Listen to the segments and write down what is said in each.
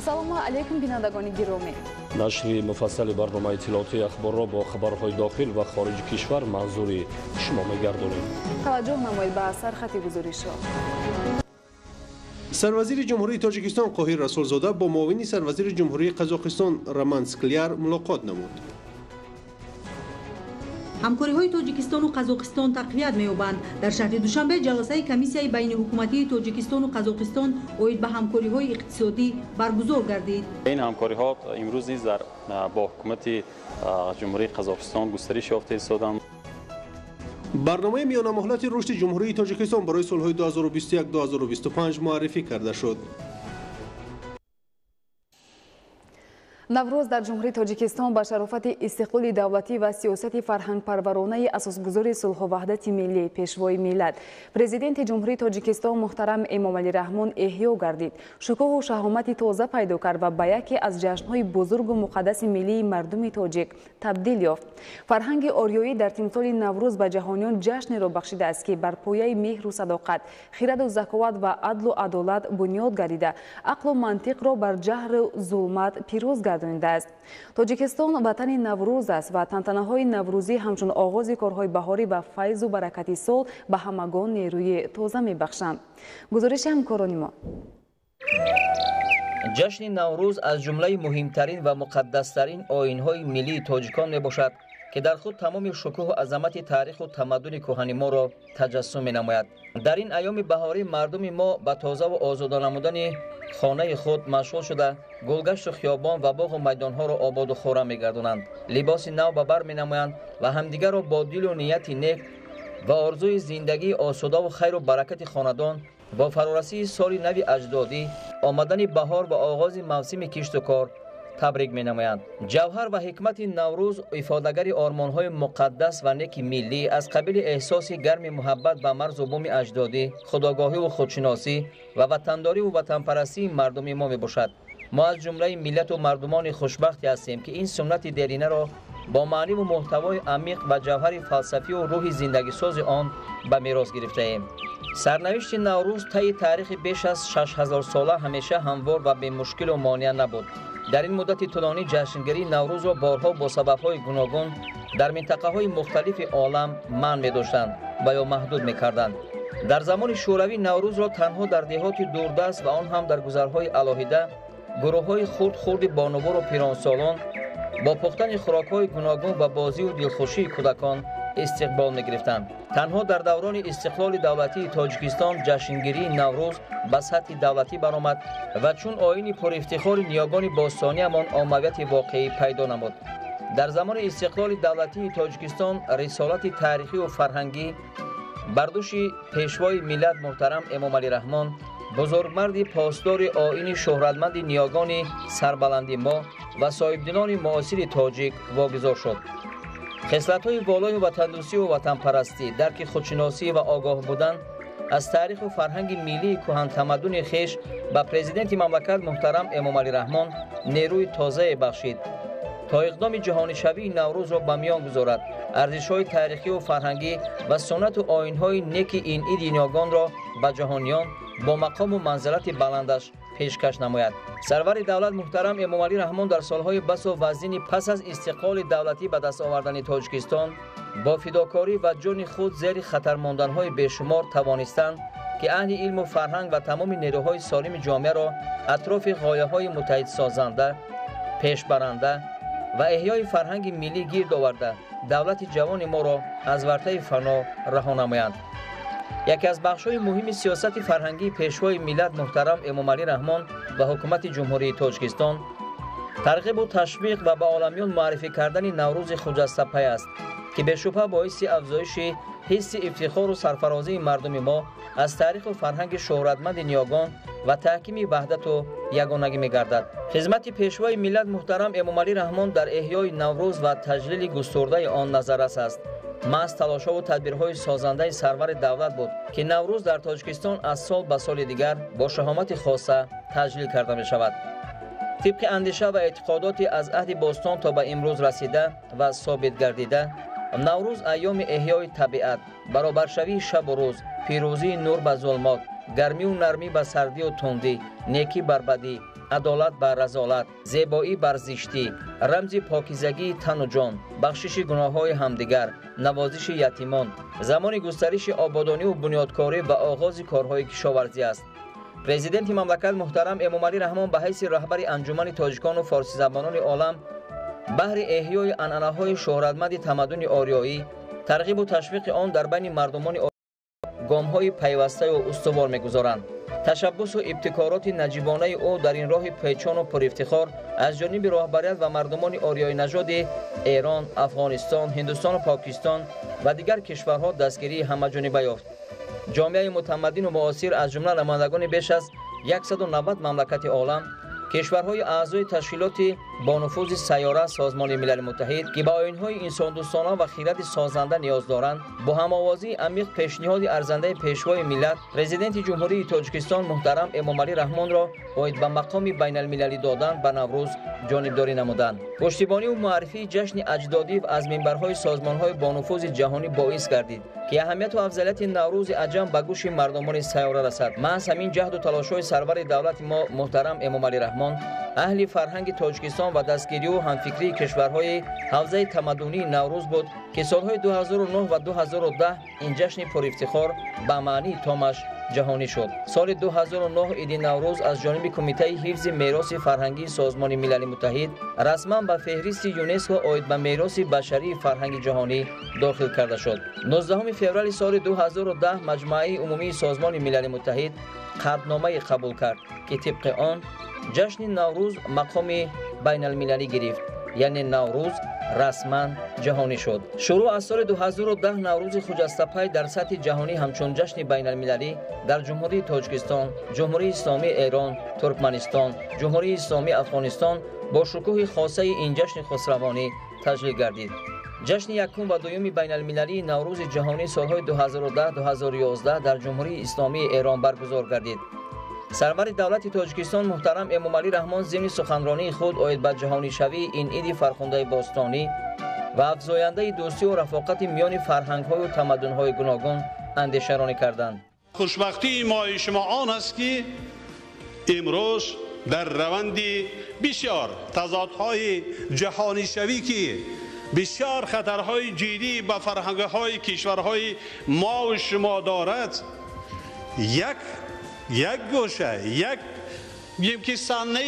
ассалому алайкум бинандагони гиромӣ. нашри муфассали барномаи иттилооти ахборро бо хабарҳои дохил ва хориҷи кишвар манзури шумо мегардонем. таваҷҷӯҳ намоед ба сархати гузоришҳо. сарвазири ҷумҳурии тоҷикистон қоҳир расулзода бо муовини сарвазири ҷумҳурии қазоқистон Роман Скляр мулоқот намуд. ҳамкориҳои тоҷикистону қазоқистон тақвият меёбанд. дар шаҳри душанбе ҷаласаи комиссияи байни ҳукуматии тоҷикистону қазоқистон оид ба ҳамкориҳои иқтисодӣ баргузор гардид. ин ҳамкориҳо имрӯз низ бо ҳукумати ҷумҳурии қазоқистон густариш ёфта истоданд. барномаи миёнамуҳлати рушди ҷумҳурии тоҷикистон барои солҳои 2021-2025 муаррифӣ карда шуд. наврӯз дар ҷумҳурии тоҷикистон ба шарофати истиқлоли давлатӣ ва сиёсати фарҳангпарваронаи асосгузори сулҳу ваҳдати миллӣ пешвои миллат президенти ҷумҳурии тоҷикистон муҳтарам Эмомалӣ Раҳмон эҳё гардид. шукӯҳу шаҳомати тоза пайдо кард ва ба яке аз ҷашнҳои бузургу муқаддаси миллии мардуми тоҷик табдил ёфт. фарҳанги ориёӣ дар тимсоли наврӯз ба ҷаҳониён ҷашнеро бахшидааст ки бар пояи меҳру садоқат, хираду заковат ва адлу адолат бунёд гардида ақлу мантиқро бар ҷаҳру зулмат пирӯз гардонидааст. тоҷикистон ватани наврӯз аст ва тантанаҳои наврӯзӣ ҳамчун оғози корҳои баҳорӣ ва файзу баракати сол ба ҳамагон нерӯи тоза мебахшанд. гузориши ҳамкорони мо. ҷашни наврӯз аз ҷумлаи муҳимтарин ва муқаддастарин оинҳои миллии тоҷикон мебошад ки дар худ тамоми шукӯҳу азамати таъриху тамаддуни кӯҳани моро таҷассум менамояд. дар ин айёми баҳорӣ мардуми мо ба тозаву озода намудани хонаи худ машғул шуда гулгашту хиёбон ва боғу майдонҳоро ободу хӯрам мегардонанд. либоси нав ба бар менамоянд ва ҳамдигарро бо дилу нияти нек ва орзуи зиндагии осудаву хайру баракати хонадон бо фарорасии соли нави аҷдодӣ, омадани баҳор ва оғози мавсими кишту кор табрик менамоянд. ҷавҳар ва ҳикмати наврӯз ифодагари ормонҳои муқаддас ва неки миллӣ аз қабили эҳсоси гарми муҳаббат ба марзу буми аҷдодӣ, худогоҳиву худшиносӣ ва ватандориву ватанпарастии мардуми мо мебошад. мо аз ҷумлаи миллату мардумони хушбахте ҳастем ки ин суннати деринаро бо маъниву муҳтавои амиқ ва ҷавҳари фалсафию рӯҳи зиндагисози он ба мерос гирифтаем. сарнавишти наврӯз таи таърихи беш аз 6000 сола ҳамеша ҳамвор ва бемушкилу монеа набуд. дар ин муддати тӯлонӣ ҷашнгирии наврӯзро борҳо бо сабабҳои гуногун дар минтақаҳои мухталифи олам манъ медоштанд ва ё маҳдуд мекарданд. дар замони шӯравӣ наврӯзро танҳо дар деҳоти дурдаст ва он ҳам дар гузарҳои алоҳида гурӯҳҳои хурд-хурди бонувору пиронсолон бо пухтани хӯрокҳои гуногун ва бозию дилхушии кӯдакон истиқбол мегирифтанд. танҳо дар даврони истиқлоли давлатии тоҷикистон ҷашнгирии наврӯз ба сатҳи давлатӣ баромад ва чун оини пурифтихори ниёгони бостoniямон оммавияти воқеӣ пайдо намуд. дар замони истиқлоли давлатии тоҷикистон рисолати таърихию фарҳангӣ бар дӯши пешвои миллат муҳтарам Эмомалӣ Раҳмон, бузургмарди постдори оини шӯҳратманди ниёгони сарбаланди мо ва соҳибдинони муосири тоҷик вогузор шуд. хислатҳои волои ватандӯстиву ватанпарастӣ, дарки худшиносӣ ва огоҳ будан аз таъриху фарҳанги миллии кӯҳантамаддуни хеш ба президенти мамлакат муҳтарам Эмомалӣ Раҳмон нерӯи тозае бахшид то иқдоми ҷаҳонишавии наврӯзро ба миён гузорад, арзишҳои таърихиву фарҳангӣ ва суннату оинҳои неки ин иди ниёгонро ба ҷаҳониён бо мақому манзилати баландаш пешкаш намояд. сарвари давлат муҳтарам Эмомалӣ Раҳмон дар солҳои басу вазнини пас аз истиқлоли давлатӣ ба даст овардани Тоҷикистон бо фидокорӣ ва ҷони худ зери хатар монданҳои бешумор тавонистанд ки аҳли илму фарҳанг ва тамоми нерӯҳои солими ҷомеаро атрофи ғояҳои муттаҳидсозанда, пешбаранда ва эҳёи фарҳанги миллӣ гирд оварда давлати ҷавони моро аз вартаи фано раҳо намоянд. яке аз бахшҳои муҳими сиёсати фарҳангии пешвои миллат муҳтарам Эмомалӣ Раҳмон ва ҳукумати ҷумҳурии Тоҷикистон тарғибу ташвиқ ва ба оламиён муаррифӣ кардани наврӯзи хуҷастапай аст ки бешубҳа боиси афзоиши ҳисси ифтихору сарфарозии мардуми мо аз таъриху фарҳанги шӯҳратманди ниёгон ва таҳкими ваҳдату ягонагӣ мегардад. хизмати пешвои миллат муҳтарам Эмомалӣ Раҳмон дар эҳёи наврӯз ва таҷлили густурдаи он назаррас аст. маҳз талошҳову тадбирҳои созандаи сарвари давлат буд ки наврӯз дар Тоҷикистон аз сол ба соли дигар бо шаҳомати хоса таҷлил карда мешавад. тибқи андеша ва эътиқодоти аз аҳди бостон то ба имрӯз расида ва собит гардида, наврӯз айёми эҳёи табиат, баробаршавии шабу рӯз, пирӯзии нур ба зулмот, гармию нармӣ ба сардию тундӣ, некӣ бар бадӣ, عدالت بر رذالت، زیبایی بر زشتی، رمز پاکیزگی تن و جان، بخشش گناه‌های همدیگر، نوازش یتیمان، زمان گسترش آبادانی و بنیادکاری و آغاز کارهای کشاورزی است. پرزیدنت مملکت محترم امامعلی رحمان به حیث رهبر انجمن تاجیکان و فارسی زبانان عالم بهر احیای عنعنه‌های شهرتمند تمدن آریایی، ترغیب و تشویق آن در بین مردمان گام‌های پیوسته و استوار می‌گذارند. تشبث و ابتکارات نجیبانه او در این راه پیچان و پرافتخار از جانب رهبریت و مردمان آریایی نژاد ایران، افغانستان، هندوستان و پاکستان و دیگر کشورها دستگیری همه‌جانبه یافت. جامعه متمدن و معاصر از جمله نمایندگان بیش از 190 مملکت عالم، کشورهای اعضای تشکیلات با نفوذ سیاره سازمان ملل متحد که به آیین‌های انسان‌دوستانه و خیرات سازنده نیاز دارند، با هم‌آوازی عمیق پیشنهاد ارزنده پیشوای ملت پرزیدنت جمهوری تاجیکستان محترم امامعلی رحمان را باید به مقام بین‌المللی دادن به نوروز جانبداری نمودند. پشتیبانی و معرفی جشن اجدادی و از منبرهای سازمان‌های با نفوذ جهانی باعث گردید که اهمیت و افضلیت نوروز عجم به گوش مردمان سیاره رسد. محض همین جهد و تلاش‌های سرور دولت ما محترم امامعلی رحمان، اهل فرهنگ تاجیکستان و دستگیری و همفکری کشورهای حوزه تمدنی نوروز بود که سالهای 2009 و 2010 این جشن پرافتخار به معنی تامش جهانی شد. سال 2009 عید نوروز از جانب کمیته حفظ میراث فرهنگی سازمان ملل متحد رسما به فهرست یونسکو عاید به میراث بشری فرهنگ جهانی داخل کرده شد. 19 فوریه سال 2010 مجمع عمومی سازمان ملل متحد قطعنامه قبول کرد که طبق آن جشن نوروز مقام بین المللی گرفت، یعنی نوروز رسما جهانی شد. شروع از سال 2010 نوروز خجسته در سطح جهانی همچون جشن بین المللی در جمهوری تاجیکستان، جمهوری اسلامی ایران، ترکمنستان، جمهوری اسلامی افغانستان با شکوه خاصه این جشن خسروانی تجلیل گردید. جشن یکم و دوم بین المللی نوروز جهانی سالهای 2010-2011 در جمهوری اسلامی ایران برگزار گردید. سرور دولت تاجیکستان محترم امامعلی رحمان ضمن سخنرانی خود عاید به جهانی شوی این عید فرخنده باستانی و افزاینده دوستی و رفاقت میان فرهنگ‌های و تمدن‌های گوناگون اندیشه‌رانی کردند. خوشبختی ما شما آن است که امروز در روند بسیار تضادهای جهانی شوی که بسیار خطرهای جدی به فرهنگ‌های کشورهای ما و شما دارد، یک گوشه، یک صحنه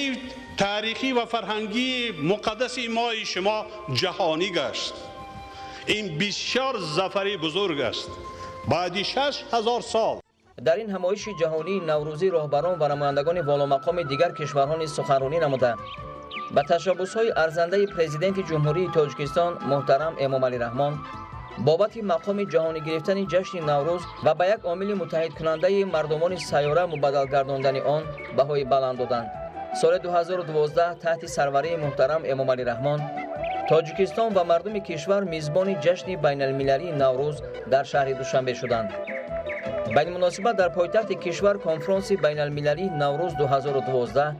تاریخی و فرهنگی مقدس ما شما جهانی گشت. این بسیار ظفری بزرگ است. بعد 6000 سال در این همایش جهانی نوروزی رهبران و نمایندگان والامقام دیگر کشورها نیز سخنرانی نمودند. به تشبث‌های ارزنده پرزیدنت جمهوری تاجیکستان محترم امامعلی رحمان بابت مقام جهانی گرفتن جشن نوروز و به یک عامل متحد کننده مردمان سیاره مبادل گرداندن آن بهای بلند دادند. سال 2012 تحت سروری محترم امامعلی رحمان، تاجیکستان و مردم کشور میزبان جشن بین المللی نوروز در شهر دوشنبه شدند. به این مناسبت در پایتخت کشور کنفرانس بین المللی نوروز 2012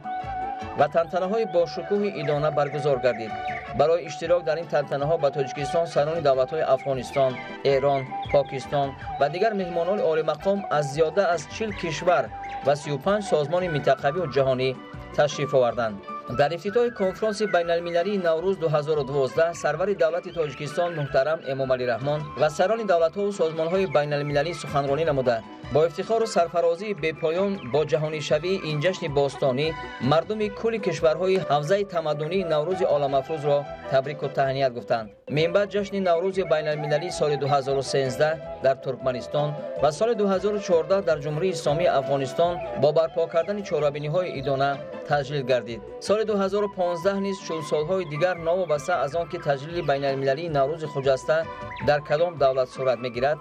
و تنتنه‌های با شکوه ایدانه برگزار گردید. برای اشتراک در این تنتنه‌ها به تاجیکستان سران دولت‌های افغانستان، ایران، پاکستان و دیگر مهمانان عالی مقام از زیاده از 40 کشور و 35 سازمان منطقوی و جهانی تشریف آوردند. در افتتاح کنفرانس بین المللی نوروز 2012 سرور دولت تاجیکستان محترم امامعلی رحمان و سران دولت‌ها و سازمان‌های بین المللی سخنرانی نموده با افتخار و سرفرازی بی پایان با جهانی شوی این جشن باستانی مردم کل کشورهای حوزه تمدنی نوروز عالم افروز را تبریک و تهنیت گفتند. منبع جشن نوروز بین المللی سال 2013 در ترکمنستان و سال 2014 در جمهوری اسلامی افغانستان با برپا کردن چهاربینی‌های ایدانه تجلیل گردید. سال 2015 نیز چون سالهای دیگر ناوابسته از آن که تجلیل بین المللی نوروز خجسته در کدام دولت صورت می‌گیرد،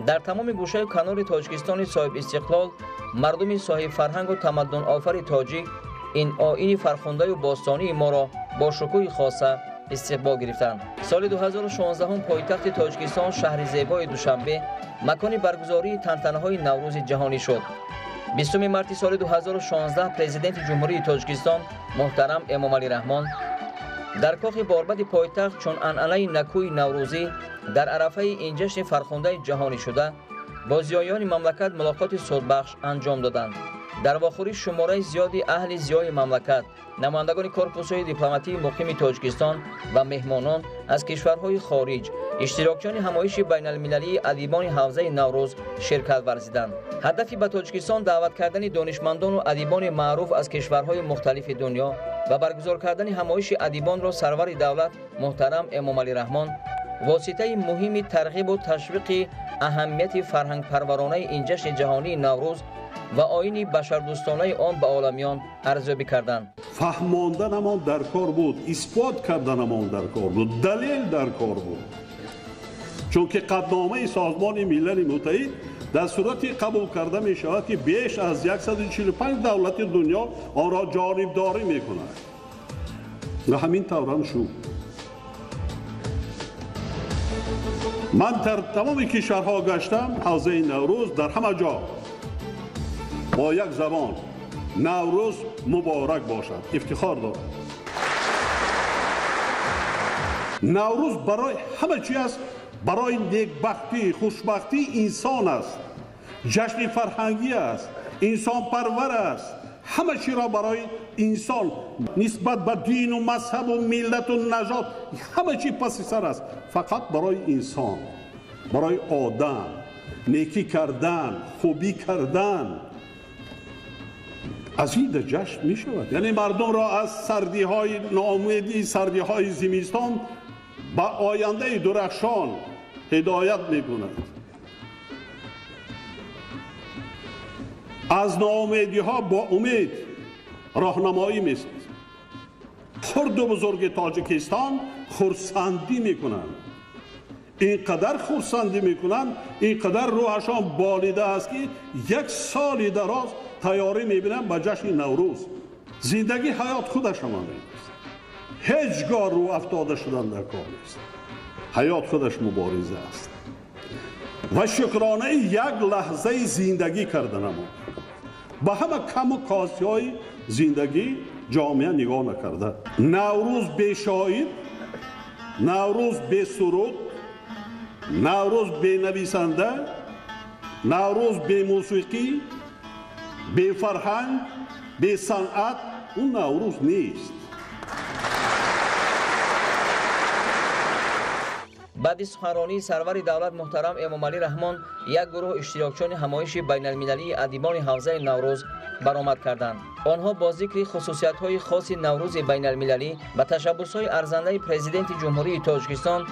در تمام گوشه کنار تاجیکستان صاحب استقلال مردم صاحب فرهنگ و تمدن آفر تاجیک این آیین فرخنده و باستانی ما را با شکوه خاصه استقبال گرفتند. سال 2016 هم پایتخت تاجیکستان شهر زیبای دوشنبه مکان برگزاری تنتنه‌های نوروز جهانی شد. 20 مارس سال 2016 پرزیدنت جمهوری تاجیکستان محترم امامعلی رحمان در کاخ باربد پایتخت چون عنعنه نکوی نوروزی در عرفه این جشن فرخنده جهانی شده با زیایان مملکت ملاقات صدبخش انجام دادند. дар вохӯрӣ шумораи зиёди аҳли зиёи мамлакат, намояндагони корпусҳои дипломатии муқими Тоҷикистон ва меҳмонон аз кишварҳои хориҷ, иштирокчиёни ҳамоиши байналмилалии адибони ҳавзаи Наврӯз ширкат варзиданд. ҳадафи ба Тоҷикистон даъват кардани донишмандону адибони маъруф аз кишварҳои мухталифи дунё ва баргузор кардани ҳамоиши адибонро сарвари давлат муҳтарам Эмомалӣ Раҳмон воситаи муҳими тарғибу ташвиқи аҳамияти фарҳангпарваронаи ин ҷашни ҷаҳонии Наврӯз ва оини башардӯстонаи он ба оламиён арзёбӣ карданд. фаҳмонданамон дар кор буд, исбот карданамон дар кор буд, далел дар кор буд. чунки қадномаи Созмони Милали Муттаҳид дар сурати қабул карда мешавад ки беш аз 145 давлати дунё онро ҷонибдорӣ мекунад. ва ҳамин таврам шуд. ман дар тамоми кишварҳо гаштам, ҳавзаи Наврӯз дар ҳама ҷо با یک زبان نوروز مبارک باشد افتخار دارد. نوروز برای همه چیز است، برای نیکبختی خوشبختی انسان است، جشن فرهنگی است، انسان پرور است، همه چی را برای انسان نسبت به دین و مذهب و ملت و نژاد همه چی پس سر است، فقط برای انسان، برای آدم نیکی کردن، خوبی کردن از این جشن می شود. یعنی مردم را از سردی های ناامیدی، سردی های زمستان به آینده درخشان هدایت می کند. از ناامیدی ها با امید راهنمایی می سازد. خرد و بزرگ تاجیکستان خرسندی می کنند. اینقدر خرسندی می کنند، اینقدر روحشان بالیده است که یک سال دراز تیاری میبینم به جشن نوروز. زندگی حیات خودش همانه است. هیچگاه رو افتاده شدن در کار نیست. حیات خودش مبارزه است. و شکرانه یک لحظه زندگی کردن ما. به همه کم و کاسی های زندگی جامعه نگاه نکرده. نوروز بی شاعر، نوروز بی سرود، نوروز بی نویسنده، نوروز بی موسیقی، بی فرهنگ، بی صنعت، اون نوروز نیست. بعد از سخنرانی سرور دولت محترم امامعلی رحمان، یک گروه اشتراکچیان همایش بین‌المللی ادیبان حوزه نوروز برآمد کردند. آنها با ذکر خصوصیت‌های خاص نوروز بین‌المللی و تشبس‌های ارزنده پرزیدنت جمهوری تاجیکستان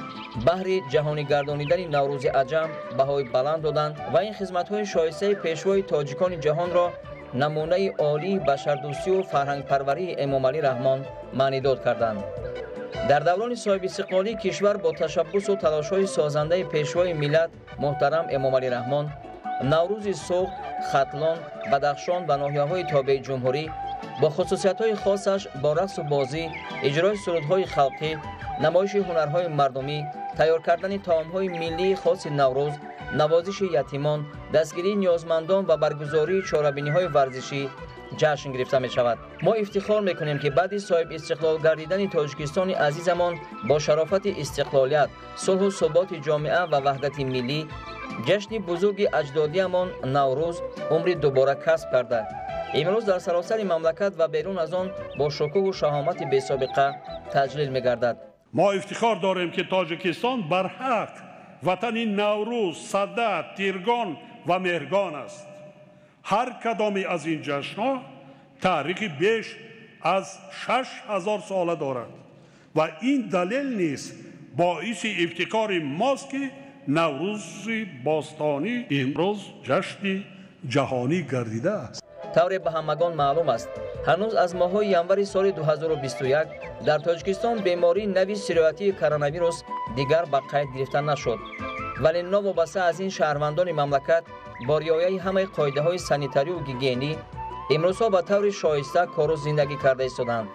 بهر جهانی گردانیدن نوروز عجم بهای بلند دادند و این خدمت‌های شایسته پیشوای تاجیکان جهان را نمونه عالی بشردوستی و فرهنگ پروری امامعلی رحمان معنی داد کردند. در دوران صاحب استقلالی کشور با تشبس و تلاش‌های سازنده پیشوای ملت محترم امامعلی رحمان، نوروز سوخت، ختلان، بدخشان و ناحیه‌های تابع جمهوری با خصوصیت‌های خاصش با رقص و بازی، اجرای سرودهای خلقی، نمایش هنرهای مردمی، تیار کردن طعام‌های ملی خاص نوروز، نوازش یتیمان، دستگیری نیازمندان و برگزاری چهاربینی‌های ورزشی جشن گرفته می شود. ما افتخار می کنیم که بعد از صاحب استقلال گردیدن تاجیکستان عزیزمان با شرافت استقلالیت، صلح و ثبات جامعه و وحدت ملی، جشن بزرگ اجدادیمان نوروز عمری دوباره کسب کرده. امروز در سراسر مملکت و بیرون از آن با شکوه و شهامت بی سابقه تجلیل می گردد. ما افتخار داریم که تاجیکستان بر حق وطن نوروز، صدد، تیرگان و مهرگان است. هر کدامی از این جشن‌ها تاریخی بیش از 6000 ساله دارد و این دلیل نیست باعث افتخار ماست که نوروز باستانی امروز جشن جهانی گردیده است. طور به همگان معلوم است هنوز از ماه ینور سال 2021 در تاجیکستان بیماری نوی سرایتی کرونا ویروس دیگر به قید گرفته نشد، ولی نوابسته از این شهروندان مملکت با رعایت همه قاعده‌های سانیتاری و گیگینی امروزها به طور شایسته کار و زندگی کرده ایستادند.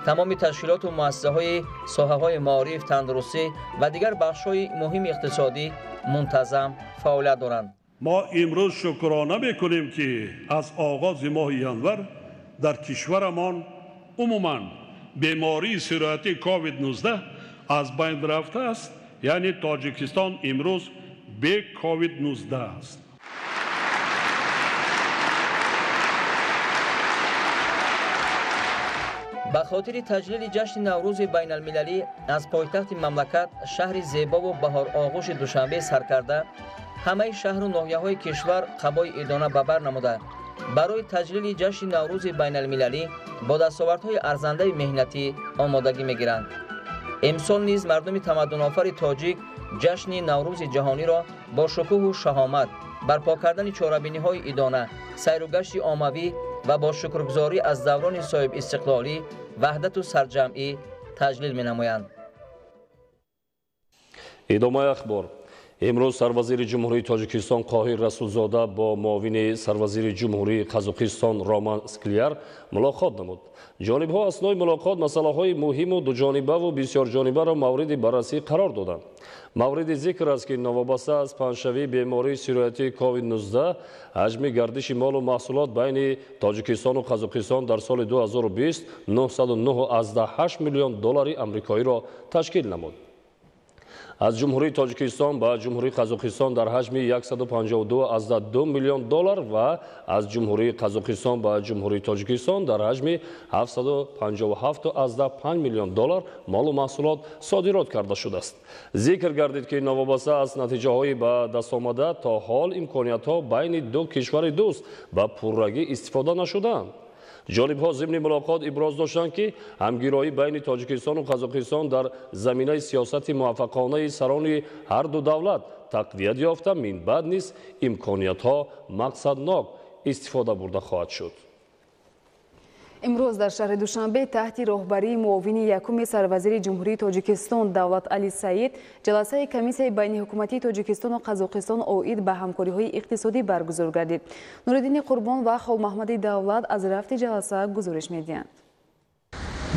تمام تشکیلات و مؤسسه‌های ساحه‌های معارف، تندرستی و دیگر بخش‌های مهم اقتصادی منتظم فعالیت دارند. ما امروز شکرانه می‌کنیم که از آغاز ماه ینور در کشورمان عموماً بیماری سرایتی کووید 19 از بین رفته است، یعنی تاجیکستان امروز به کووید 19 است. ба хотири таҷлили ҷашни наврӯзи байналмилалӣ аз пойтахти мамлакат шаҳри зебову баҳороғӯши душанбе сар карда, ҳамаи шаҳру ноҳияҳои кишвар қабои идона ба бар намуда барои таҷлили ҷашни наврӯзи байналмилалӣ бо дастовардҳои арзандаи меҳнатӣ омодагӣ мегиранд. имсол низ мардуми тамаддунофари тоҷик ҷашни наврӯзи ҷаҳониро бо шукӯҳу шаҳомат, барпо кардани чорабиниҳои идона, сайругашти оммавӣ ва бо шукргузорӣ аз даврони соҳибистиқлолӣ, ваҳдату сарҷамъӣ таҷлил менамоянд. идомаи ахбор. имрӯз сарвазири ҷумҳурии тоҷикистон Қоҳир Расулзода бо муовини сарвазири ҷумҳурии Қазоқистон Роман Скляр мулоқот намуд. ҷонибҳо аснои мулоқот масъалаҳои муҳиму дуҷонибаву бисёрҷонибаро мавриди баррасӣ қарор доданд. мавриди зикр аст ки новобаста аз паҳншавии бемории сироятии COVID-19 ҳаҷми гардиши молу маҳсулот байни Тоҷикистону Қазоқистон дар соли 2020 $909.8 миллион амрикоиро ташкил намуд. аз ҷумҳурии Тоҷикистон ба ҷумҳурии Қазоқистон дар ҳаҷми $152.2 миллион ва аз ҷумҳурии Қазоқистон ба ҷумҳурии Тоҷикистон дар ҳаҷми $757.5 миллион молу маҳсулот содирот карда шудааст. зикр гардид ки новобаста аз натиҷаҳои ба дастомада то ҳол имкониятҳо байни ду кишвари дӯст ба пуррагӣ истифода нашудаанд. ҷонибҳо зимни мулоқот иброз доштанд ки ҳамгироӣ байни Тоҷикистону Қазоқистон дар заминаи сиёсати муваффақонаи сарони ҳарду давлат тақвият ёфта, минбаъд низ имкониятҳо мақсаднок истифода бурда хоҳад шуд. имрӯз дар шаҳри Душанбе таҳти роҳбарии муовини якуми сарвазири ҷумҳурии Тоҷикистон Давлат Али Саид ҷаласаи комиссияи байниҳукуматии Тоҷикистону Қазоқистон оид ба ҳамкориҳои иқтисодӣ баргузор гардид. Нуриддини Қурбон ва Холмаҳмади Давлат аз рафти ҷаласа гузориш медиҳанд.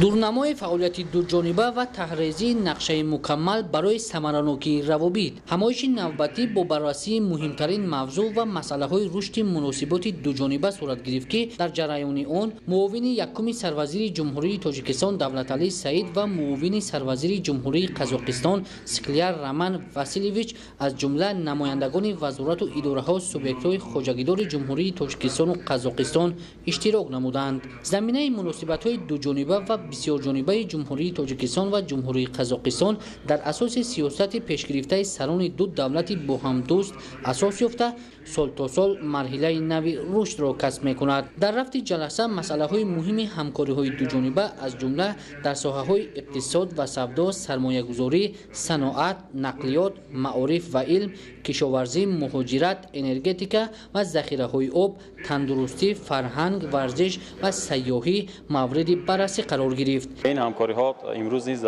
дурнамои фаъолияти дуҷониба ва таҳризии нақшаи мукаммал барои самаранокии равобит, ҳамоиши навбатӣ бо баррасии муҳимтарин мавзӯъ ва масъалаҳои рушди муносиботи дуҷониба сурат гирифт ки дар ҷараёни он муовини якуми сарвазири ҷумҳурии Тоҷикистон Давлатали Саид ва муовини сарвазири ҷумҳурии Қазоқистон Скляр Роман Васильевич аз ҷумла намояндагони вазорату идораҳо субъектҳои хоҷагидори ҷумҳурии Тоҷикистону Қазоқистон иштирок намуданд. заминаи муносибатҳои дуҷониба ва бисёрҷонибаи ҷумҳурии Тоҷикистон ва ҷумҳурии Қазоқистон дар асоси сиёсати пешгирифтаи сарони ду давлати бо ҳамдӯст асос ёфта сол то сол марҳилаи нави рушдро касб мекунад. дар рафти ҷаласа масъалаҳои муҳими ҳамкориҳои дуҷониба аз ҷумла дар соҳаҳои иқтисод ва савдо, сармоягузорӣ, саноат, нақлиёт, маориф ва илм, кишоварзӣ, муҳоҷират, энергетика ва захираҳои об, тандурустӣ, фарҳанг, варзиш ва сайёҳӣ мавриди баррасӣ қарор гирифт. این همکاری‌ها امروز نیز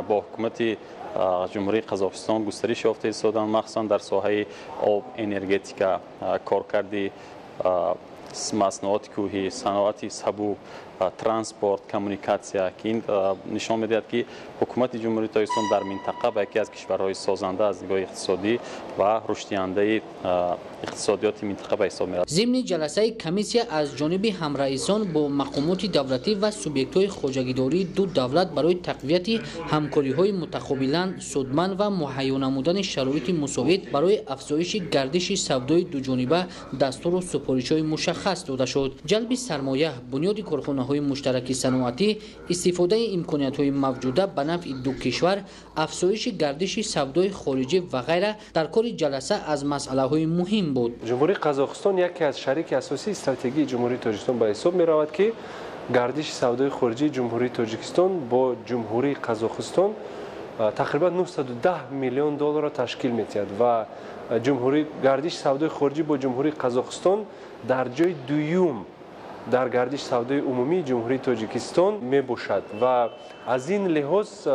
با حکومت جمهوری قزاقستان گسترش یافته ایستادند، مخصوصا در ساحه آب، انرژتیکا، کارکردی مصنوعات کوهی، صنعت سبو، ترانسپورت، کمونیکاسیا که این نشان می‌دهد که حکومت جمهوری تاجیکستان در منطقه با یکی از کشورهای سازنده از نگاه اقتصادی و رشدینده اقتصادیات منطقه به حساب می‌رود. ضمن جلسه کمیسیا از جانب همرئیسان با مقامات دولتی و سوبیکت‌های خوجگیداری دو دولت برای تقویت همکاری‌های متقابلا سودمند و مهیا نمودن شرایط مساوی برای افزایش گردش سودای دو جانبه دستور و سفارش‌های مشخص داده شد. جلب سرمایه، بنیاد کارخانه‌های مشترک صنعتی، استفاده امکانات‌های موجوده به نفع دو کشور، افزایش گردش سودای خارجی و غیره در کار جلسه از مسائل مهم بود. جمهوری قزاقستان یکی از شریک اساسی استراتژی جمهوری تاجیکستان به حساب می رود که گردش سودای خارجی جمهوری تاجیکستان با جمهوری قزاقستان تقریبا $910 میلیون را تشکیل می‌دهد و جمهوری گردش سودای خارجی با جمهوری قزاقستان در جای دوم در گردش سودای عمومی جمهوری تاجیکستان می باشد و از این لحاظ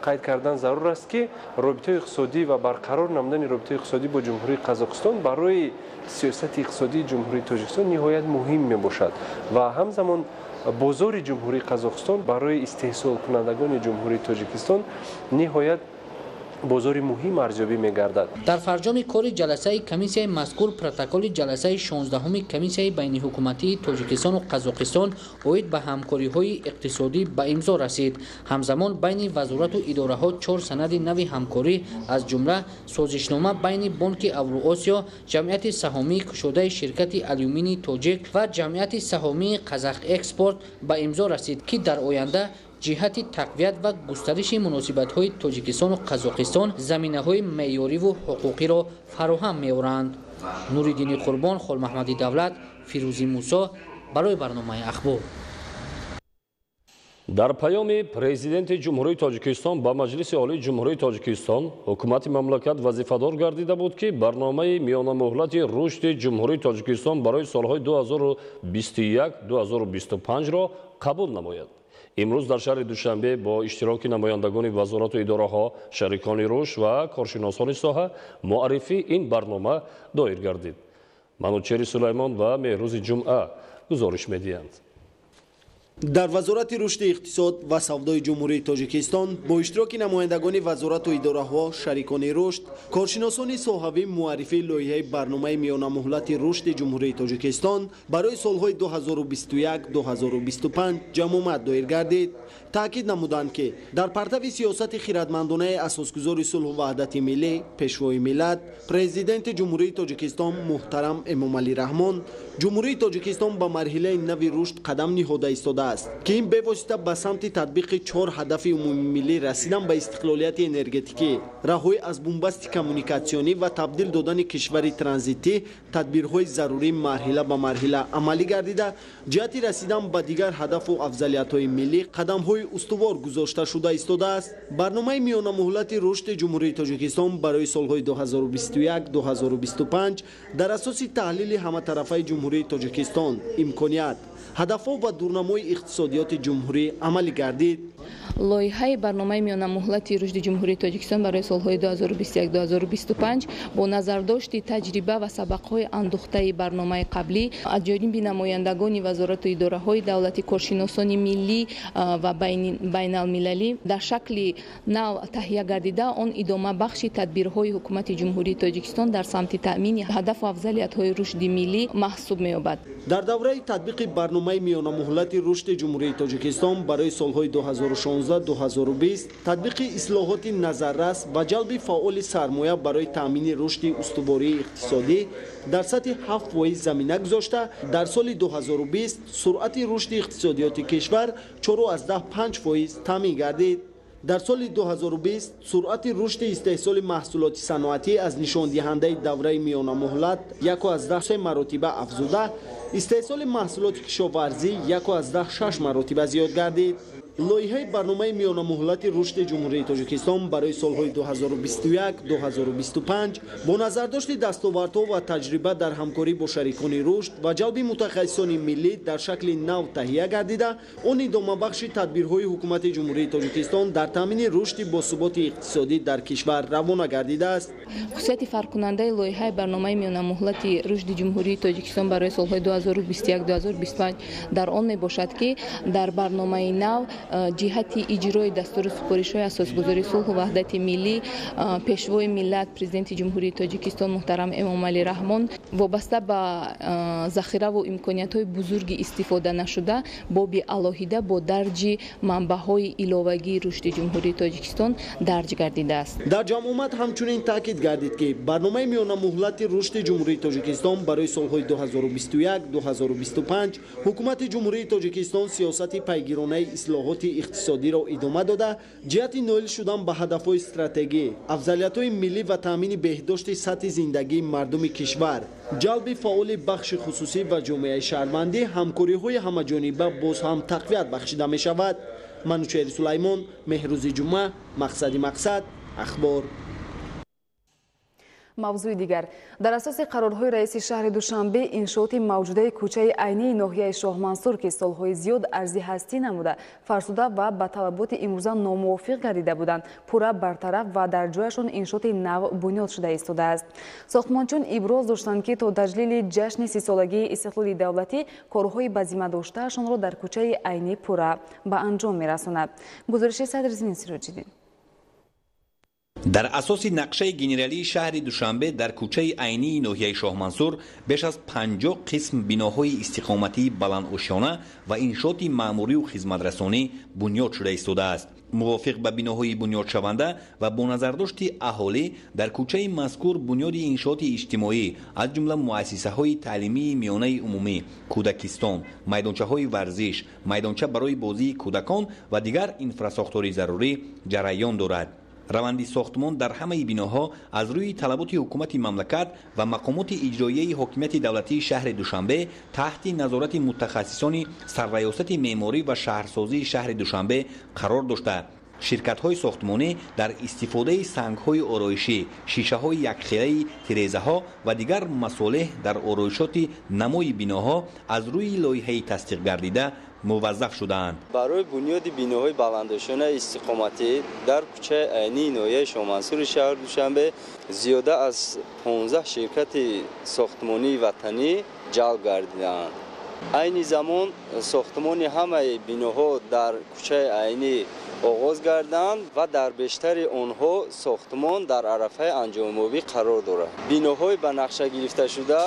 قید کردن ضرور است که رابطه اقتصادی و برقرار نمودن رابطه اقتصادی با جمهوری قزاقستان برای سیاست اقتصادی جمهوری تاجیکستان نهایت مهم می باشد و همزمان بازار جمهوری قزاقستان برای استحصال کنندگان جمهوری تاجیکستان نهایت бозори муҳим арзёбӣ мегардад. дар фарҷоми кори ҷаласаи комиссияи мазкур протоколи ҷаласаи 16-уми комиссияи байниҳукуматии Тоҷикистону Қазоқистон оид ба ҳамкориҳои иқтисодӣ ба имзо расид. ҳамзамон байни вазорату идораҳо 4 санади нави ҳамкорӣ аз ҷумла созишнома байни Бонки Авроосиё, ҷамъияти саҳомии кушодаи ширкати алюминии тоҷик ва ҷамъияти саҳомии Қазақ Экспорт ба имзо расид, ки дар оянда ҷиҳати тақвият ва густариши муносибатҳои Тоҷикистону Қазоқистон заминаҳои меъёриву ҳуқуқиро фароҳам меоранд. Нуриддини Қурбон, Холмаҳмади Давлат, Фирӯзи Мусо барои барномаи ахбор. дар паёми президенти ҷумҳурии Тоҷикистон ба Маҷлиси олии ҷумҳурии Тоҷикистон ҳукумати мамлакат вазифадор гардида буд, ки барномаи миёнамуҳлати рушди ҷумҳурии Тоҷикистон барои солҳои 2021-2025-ро қабул намояд. имрӯз дар шаҳри Душанбе бо иштироки намояндагони вазорату идораҳо, шарикони рушд ва коршиносони соҳа муаррифии ин барнома доир гардид. Манучери Сулаймон ва Меҳрӯзи Ҷумъа гузориш медиҳанд. дар вазорати рушди иқтисод ва савдои ҷумҳурии Тоҷикистон бо иштироки намояндагони вазорату идораҳо, шарикони рушд, коршиносони соҳавӣ муаррифии лоиҳаи барномаи миёнамуҳлати рушди ҷумҳурии Тоҷикистон барои солҳои 2021-2025 ҷамъомад доир гардид. таъкид намуданд, ки дар партави сиёсати хиратмандонаи асосгузори сулҳу ваҳдати миллӣ, пешвои миллат, президенти ҷумҳурии Тоҷикистон муҳтарам Эмомалӣ Раҳмон, ҷумҳурии Тоҷикистон ба марҳилаи нави рушд қадам ниҳода истодааст, ки ин бевосита ба самти татбиқи 4 ҳадафи умумимиллӣ расидан ба истиқлолияти энергетикӣ, раҳоӣ аз бумбасти коммуникатсионӣ ва табдил додани кишвари транзитӣ тадбирҳои зарурӣ марҳила ба марҳила амалӣ гардида, ҷиҳати расидан ба дигар ҳадафу афзалиятҳои миллӣ қадамҳои устувор гузошта шуда истодааст. барномаи миёнамуҳлати рушди ҷумҳурии Тоҷикистон барои солҳои 2021-2025 дар асоси таҳлили ҳаматарафаи ҷумҳурии Тоҷикистон, имконият, ҳадафҳо ва дурнамои иқтисодиёти ҷумҳурӣ амалӣ гардид. лоиҳаи барномаи миёнамуҳлати рушди ҷумҳурии Тоҷикистон барои солҳои 2021-2025 бо назардошти таҷриба ва сабақҳои андӯхтаи барномаи қаблӣ аз ҷониби намояндагони вазорату идораҳои давлати, коршиносони миллӣ ва байналмилалӣ дар шакли нав таҳия гардида, он идомабахши тадбирҳои ҳукумати ҷумҳурии Тоҷикистон дар самти таъмини ҳадафу афзалиятҳои рушди миллӣ маҳсуб меёбад. дар давраи татбиқи барномаи миёнамуҳлати рушди ҷумҳурии Тоҷикистон барои солҳои 2016-2020 татбиқи ислоҳоти назаррас ва ҷалби фаъоли сармоя барои таъмини рушди устувории иқтисодӣ дар сатҳи 7% замина гузошта, дар соли 2020 суръати рушди иқтисодиёти кишвар 4,5% таъмин гардид. дар соли 2020 суръати рушди истеҳсоли маҳсулоти саноатӣ аз нишондиҳандаи давраи миёнамуҳлат 1,3 маротиба афзуда, истеҳсоли маҳсулоти кишоварзӣ 1,6 маротиба зиёд гардид. лоиҳаи барномаи миёнамуҳлати рушди ҷумҳурии Тоҷикистон барои солҳои 2021-2025 бо назардошти дастовардҳо ва таҷриба дар ҳамкорӣ бо шарикони рушд ва ҷалби мутахассисони миллӣ дар шакли нав таҳия гардида, он идомабахши тадбирҳои ҳукумати ҷумҳурии Тоҷикистон дар таъмини рушди босуботи иқтисодӣ дар кишвар равона гардидааст. хусусияти фарқкунандаи лоиҳаи барномаи миёнамуҳлати рушди ҷумҳурии Тоҷикистон барои солҳои 2021-2025 дар он мебошад, ки дар барномаи нав ҷиҳати иҷрои дастури супоришҳои асосгузори сулҳу ваҳдати миллӣ, пешвои миллат, президенти ҷумҳурии Тоҷикистон муҳтарам Эмомалӣ Раҳмон вобаста ба захираву имкониятҳои бузурги истифода нашуда боби алоҳида бо дарҷи манбаъҳои иловагии рушди ҷумҳурии Тоҷикистон дарҷ гардидааст. дар ҷамъомад ҳамчунин таъкид гардид, ки барномаи миёнамуҳлати рушди ҷумҳурии Тоҷикистон барои солҳои 2021-2025 ҳукумати ҷумҳурии Тоҷикистон сиёсати пайгиронаи ислоҳоти иқтисодиро идома дода, ҷиҳати ноил шудан ба ҳадафҳои стратегӣ, афзалиятҳои миллӣ ва таъмини беҳдошти сатҳи зиндагии мардуми кишвар, ҷалби фаъоли бахши хусусӣ ва ҷомеаи шаҳрвандӣ ҳамкориҳои ҳамаҷониба боз ҳам тақвият бахшида мешавад. Манучери Сулаймон, Меҳрӯзи Ҷумъа, Мақсади Мақсад, Ахбор. мавзӯи дигар, дар асоси қарорҳои раиси шаҳри Душанбе, иншооти мавҷудаи кӯчаи айнии ноҳияи Шоҳмансур, ки солҳои зиёд арзи ҳастӣ намуда, фарсуда ва ба талаботи имрӯза номувофиқ гардида буданд, пурра бартараф ва дар ҷояшон иншооти нав бунёд шуда истодааст. Сохтмончун иброз доштанд, ки то даҷлили ҷашни 30-солагии истиқлоли давлатӣ корҳои ба зиммадоштаашонро дар кӯчаи айнӣ пурра ба анҷом мерасонад. гузориши Садрзин Сироҷиддин. در اساس نقشه گنرالی شهر دوشنبه در کوچه عینی ناحیه شاه منصور بیش از 50 قسم بناهای استقامتی بلندوشانه و انشاءات معماری و خدمترسانی بنیاد شده ایستاده است. موافق به بناهای بنیاد شونده و با نظرداشت اهالی در کوچه مذکور بنیاد انشاءات اجتماعی از جمله مؤسسه های تعلیمی میانه عمومی، کودکستان، میدانچه های ورزش، میدانچه برای بازی کودکان و دیگر انفراساختاری ضروری جریان دارد. روند ساختمان در همه بناها از روی طلبات حکومت مملکت و مقامات اجرایی حکومت دولتی شهر دوشنبه تحت نظارت متخصصان سرریاست معماری و شهرسازی شهر دوشنبه قرار داشته. شرکت‌های ساختمانی در استفاده سنگ‌های آرایشی، شیشه‌های یکخیره، تیره‌ها و دیگر مصالح در آرایشات نمای بناها از روی لایحه تصدیق گردیده موظف شدند. برای بنیاد بناهای بلندوشانه استقامتی در کوچه عینی ناحیه شاه منصور شهر دوشنبه زیاده از 15 شرکت ساختمانی وطنی جلب گردیدند. عین زمان ساختمان همه بناها در کوچه عینی آغاز گردند و در بیشتر آنها ساختمان در عرفه انجام‌یابی قرار دارد. بناهای به نقشه گرفته شده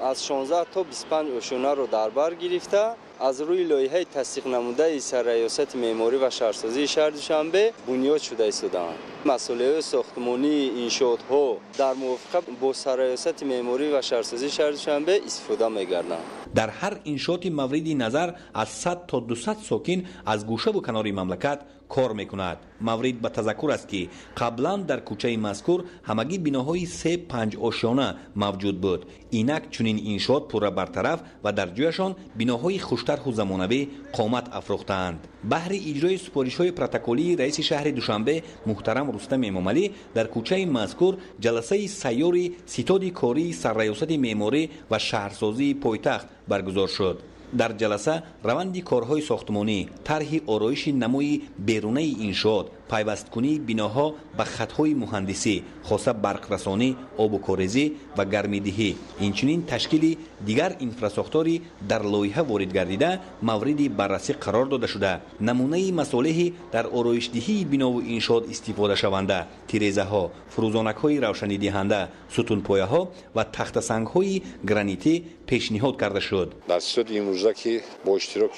از 16 تا 25 آشیانه را در بر گرفته از روی لایحه تصدیق نموده سرریاست معماری و شهرسازی شهر دوشنبه بنیاد شده ایستادند. مسائل ساختمانی انشاءات‌ها در موافقت با سرریاست معماری و شهرسازی شهر دوشنبه استفاده می‌گردند. در هر انشاءات مورد نظر از 100 تا 200 ساکن از گوشه و کنار مملکت کار میکند. مورد به تذکر است که قبلا در کوچه مذکور همگی بناهای 3-5 آشیانه موجود بود. اینک چنین انشاءات پورا برطرف و در جایشان بناهای خوشتر و زمانوی قامت افروختند. بهر اجرای سپارش‌های پروتکلی رئیس شهر دوشنبه محترم رستم امامعلی در کوچه مذکور جلسه سیاری ستاد کاری سرریاست معماری و شهرسازی پایتخت برگزار شد. در جلسه روند کارهای ساختمانی، طرح آرایش نمای بیرونی انشاءات، پیوستکنی بناها به خطهای مهندسی، خاصه برقرسانی، آب و کاریزی و گرمیدهی، اینچنین تشکیل دیگر انفراساختاری در لایحه وارد گردیده مورد بررسی قرار داده شده. نمونه مصالح در آرایشدهی بنا و انشاءات استفاده شونده، تیره‌ها، فروزانک‌های روشنی دهنده، ستونپایه‌ها و تخت سنگ‌های گرانیتی پیشنهاد کرده شد. در صورت امروزه که با اشتراک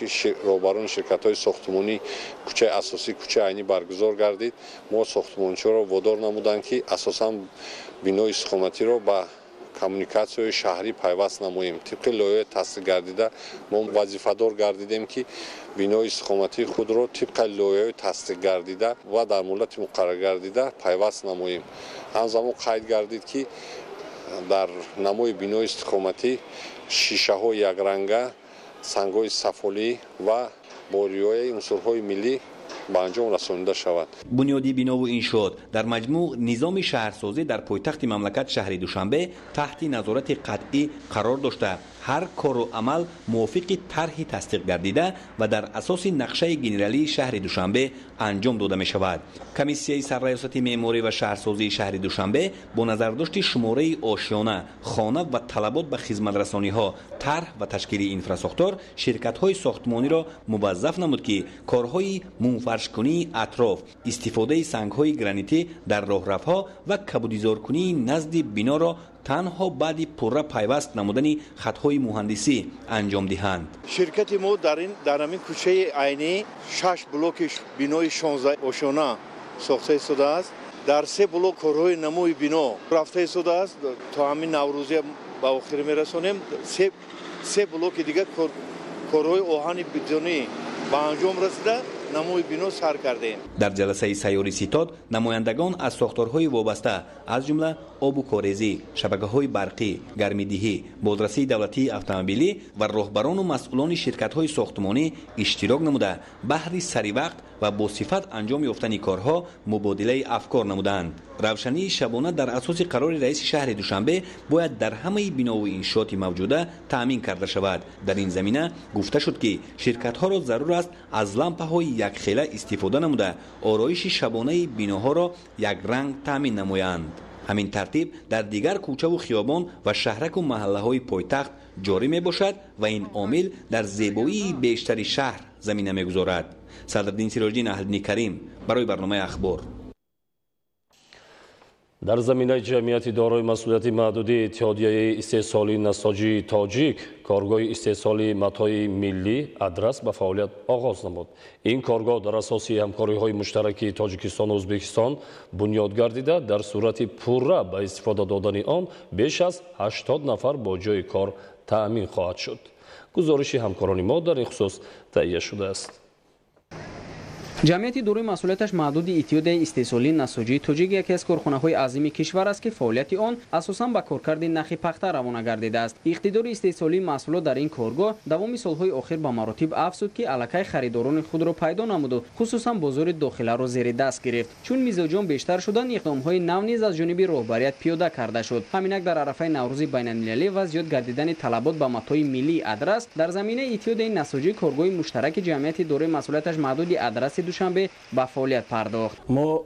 رهبران شرکت‌های ساختمانی کوچه اساسی کوچه عینی برگزار گردید، ما ساختمانچی‌ها را وادار نمودند که اساساً بنای استقامتی را با کمیونیکاسیون شهری پیوست نماییم. طبق لایحه تصدیق گردیده ما وظیفه‌دار گردیدیم که بنای استقامتی خود را طبق لایحه تصدیق گردیده و در مدت مقرر گردیده پیوست نماییم. همزمان قید گردید که در نمای بنای استقامتی شیشه‌های یک رنگه، سنگ‌های سفالی و باری‌های عنصرهای ملی به انجام رسانیده شود. بنیادی بنا و انشاءات در مجموع نظام شهرسازی در پایتخت مملکت شهر دوشنبه تحت نظارت قطعی قرار داشته. هر کار و عمل موافق طرح تصدیق گردیده و در اساس نقشه گنرالی شهر دوشنبه انجام داده می شود. کمیسیه سرریاست معماری و شهرسازی شهر دوشنبه با نظرداشت شماره آشیانه، خانه و طلبات به خدمترسانی ها، طرح و تشکیل انفراساختار شرکت های ساختمانی را موظف نمود که کارهای منفرش‌کنی اطراف، استفاده سنگ های گرانیتی در راهرفها و کبودیزارکنی نزد بنا را تنها بعد پورا پیوست نمودن خطهای مهندسی انجام دهند. شرکت ما در همین کوچه عینی 6 بلوک بنای 16 آشیانه ساخته شده است. در 3 بلوک کارهای نمای بنا رفته شده است. تا همین نوروزی به آخر میرسانیم. 3 بلوک دیگر کارهای آهن بتونی به انجام رسیده نمای بنا سر کردیم. در جلسه سیاری ستاد نمایندگان از ساختارهای وابسته از جمله آب و کاریزی، شبکه‌های برقی، گرمیدهی، بازرسی دولتی اتومبیلی و راهبران و مسئولان شرکت‌های ساختمانی اشتراک نموده بهر سری وقت و با صفت انجام یافتن کارها مبادله افکار نمودند. روشنی شبانه در اساس قرار رئیس شهر دوشنبه باید در همه بنا و انشاءات موجوده تامین کرده شود. در این زمینه گفته شد که شرکت‌ها را ضرور است از لامپ‌های یک خیله استفاده نموده آرایش شبانه بناها را یک رنگ تامین نمایند. همین ترتیب در دیگر کوچه و خیابان و شهرک و محله‌های پایتخت جاری می باشد و این عامل در زیبایی بیشتر شهر زمینه می‌گذارد. صدرالدین سراج‌الدین اهل‌دین کریم برای برنامه اخبار. در زمینه جمعیت دارای مسئولیت محدود اتحادیه استحصالی نساجی تاجیک کارگاه استحصالی متاع ملی ادرس به فعالیت آغاز نمود. این کارگاه در اساس همکاری‌های مشترک تاجیکستان و ازبکستان بنیاد گردیده در صورت پوره به استفاده دادن آن بیش از 80 نفر با جای کار تأمین خواهد شد. گزارش همکاران ما در این خصوص تهیه شده است. جمعیت دارای مسئولیتش محدود اتحادیه استحصالی نساجی تاجیک یکی از کارخانه‌های عظیم کشور است که فعالیت آن اساساً به کارکرد نخ پخته روانه گردیده است. اقتدار استحصالی محصولات در این کارگاه دوام سالهای اخیر به مراتب افزود که الکی خریداران خود را پیدا نمود و خصوصاً بازار داخله را زیر دست گرفت. چون میزاجان بیشتر شدن، اقدام‌های نو نیز از جانب رهبریت پیاده کرده شد. همینک در عرفه نوروز بین‌المللی و زیاد گردیدن طلبات به متاع ملی ادرس در زمینه اتحادیه نساجی کارگاه مشترک جمعیت دارای مسئولیتش محدود ادرس دوشنبه به فعالیت پرداخت. ما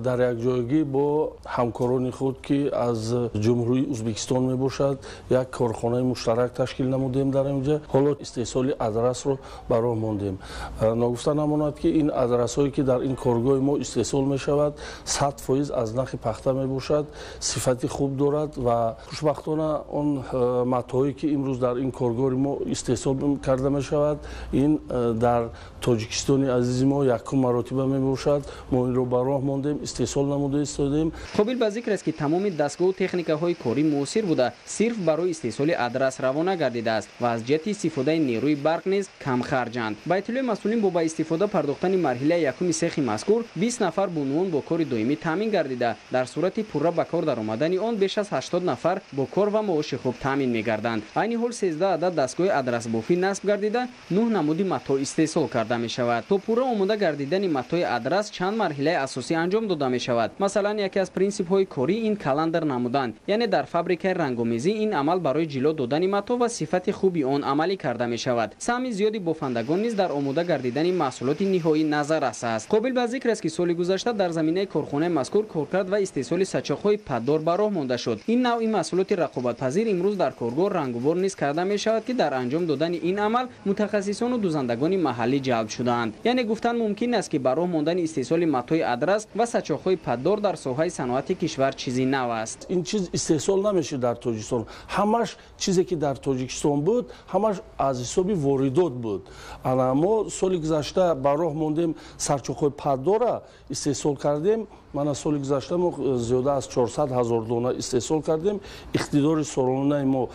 در یک جایگی با همکاران خود که از جمهوری ازبکستان می باشد یک کارخانه مشترک تشکیل نمودیم در اینجا. حالا استحصال ادرس رو برای ماندیم. نگفته نماند که این ادرس هایی که در این کارگاه ما استحصال می شود 100% از نخ پخته می باشد، صفتی خوب دارد و خوشبختانه اون متاعی که امروز در این کارگاه ما استحصال کرده می شود این در تاجیکستان عزیز ما یکم مراتب می باشد. ما این رو به راه ماندیم، استحصال نموده ایستادیم. قابل به ذکر است که تمام دستگاه و تکنیک‌های کاری موثر بوده صرف برای استحصال ادرس روانه گردیده است و از جهت استفاده نیروی برق نیز کم خرجند. بیت المال مسئولین با استفاده پرداختن مرحله یکم سیخ مذکور 20 نفر به عنوان با کار دائمی تامین گردیده. در صورت پوره به کار درآمدن آن بیش از 80 نفر با کار و معاش خوب تامین می‌گردند. عین حال 13 عدد دستگاه ادرس بافی نصب گردیده 9 نمود متاع استحصال کرده می شود. تا پوره آماده گردیدن متاع ادرس چند مرحله اساسی انجام داده می شود. مثلا یکی از پرینسیپ های کاری این کالندر نمودن، یعنی در فابریکه رنگ‌آمیزی این عمل برای جلو دادن متاع و صفت خوبی آن عملی کرده می شود. سهم زیادی بافندگان نیز در آماده گردیدن محصولات نهایی نظر است. قابل به ذکر است که سال گذشته در زمینه کارخانه مذکور کارکرد و استحصال سچاق‌های پددار به راه مانده شد. این نوع محصولات رقابت‌پذیر امروز در کارگاه رنگ‌آور نیز کرده می شود که در انجام دادن این عمل متخصصان و دوزندگان محلی جلب شدند. یعنی گفتن ممکن است که به راه ماندن استحصال متاع ادرس و سچاق‌های پددار در ساحه صنعت کشور چیزی نو است. این چیز استحصال نمیشه در تاجیکستان. همش چیزی که در تاجیکستان بود همش از حساب واردات بود. ما سال گذشته به راه ماندیم سرچاق‌های پددار استحصال کردیم. من سال گذشته ما زیاده از 400,000 دانه استحصال کردیم. اقتدار سالانه ما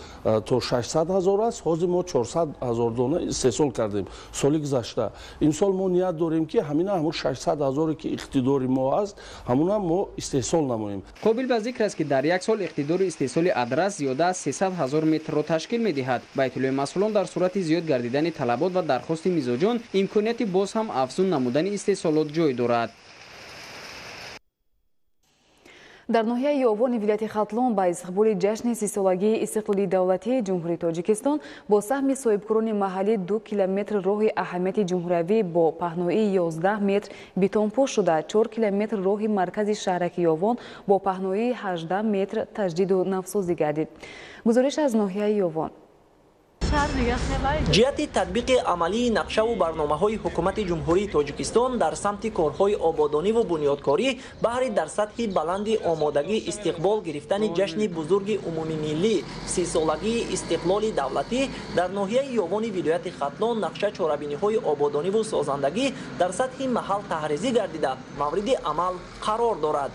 تا 600,000 است. حاضر ما 400,000 دانه استحصال کردیم سال گذشته. این سال ما نیت داریم که همون 600,000 که اقتدار ما است همون ما استحصال نماییم. قابل به ذکر است که در یک سال اقتدار استحصال ادرس زیاده از 300,000 متر را تشکیل می‌دهد. بیت المال مسئولان در صورت زیاد گردیدن طلبات و درخواست میزاجان امکانیت باز هم افزون نمودن استحصالات جای دارد. در ناحیه یاوان ولایت خاطلون با استقبال جشن 30 سالگی استقلالی دولتی جمهوری تاجیکستان با سهم صاحبکاران محلی 2 کیلومتر راه اهمیت جمهوری با پهنایی 11 متر بتونپوش شده، 4 کیلومتر راه مرکز شهرک یاوان با پهنایی 18 متر تجدید و نوسازی گردید. گزارش از ناحیه یاوان. جهت تطبیق عملی نقشه و برنامه‌های حکومت جمهوری تاجیکستان در سمت کارهای آبادانی و بنیادکاری بهر در سطح بلند آمادگی استقبال گرفتن جشن بزرگ عمومی ملی 30 سالگی استقلال دولتی در ناحیه یاوان ولایت خاطلون نقشه چاره‌بینی‌های آبادانی و سازندگی در سطح محل تحریزی گردیده مورد عمل قرار دارد.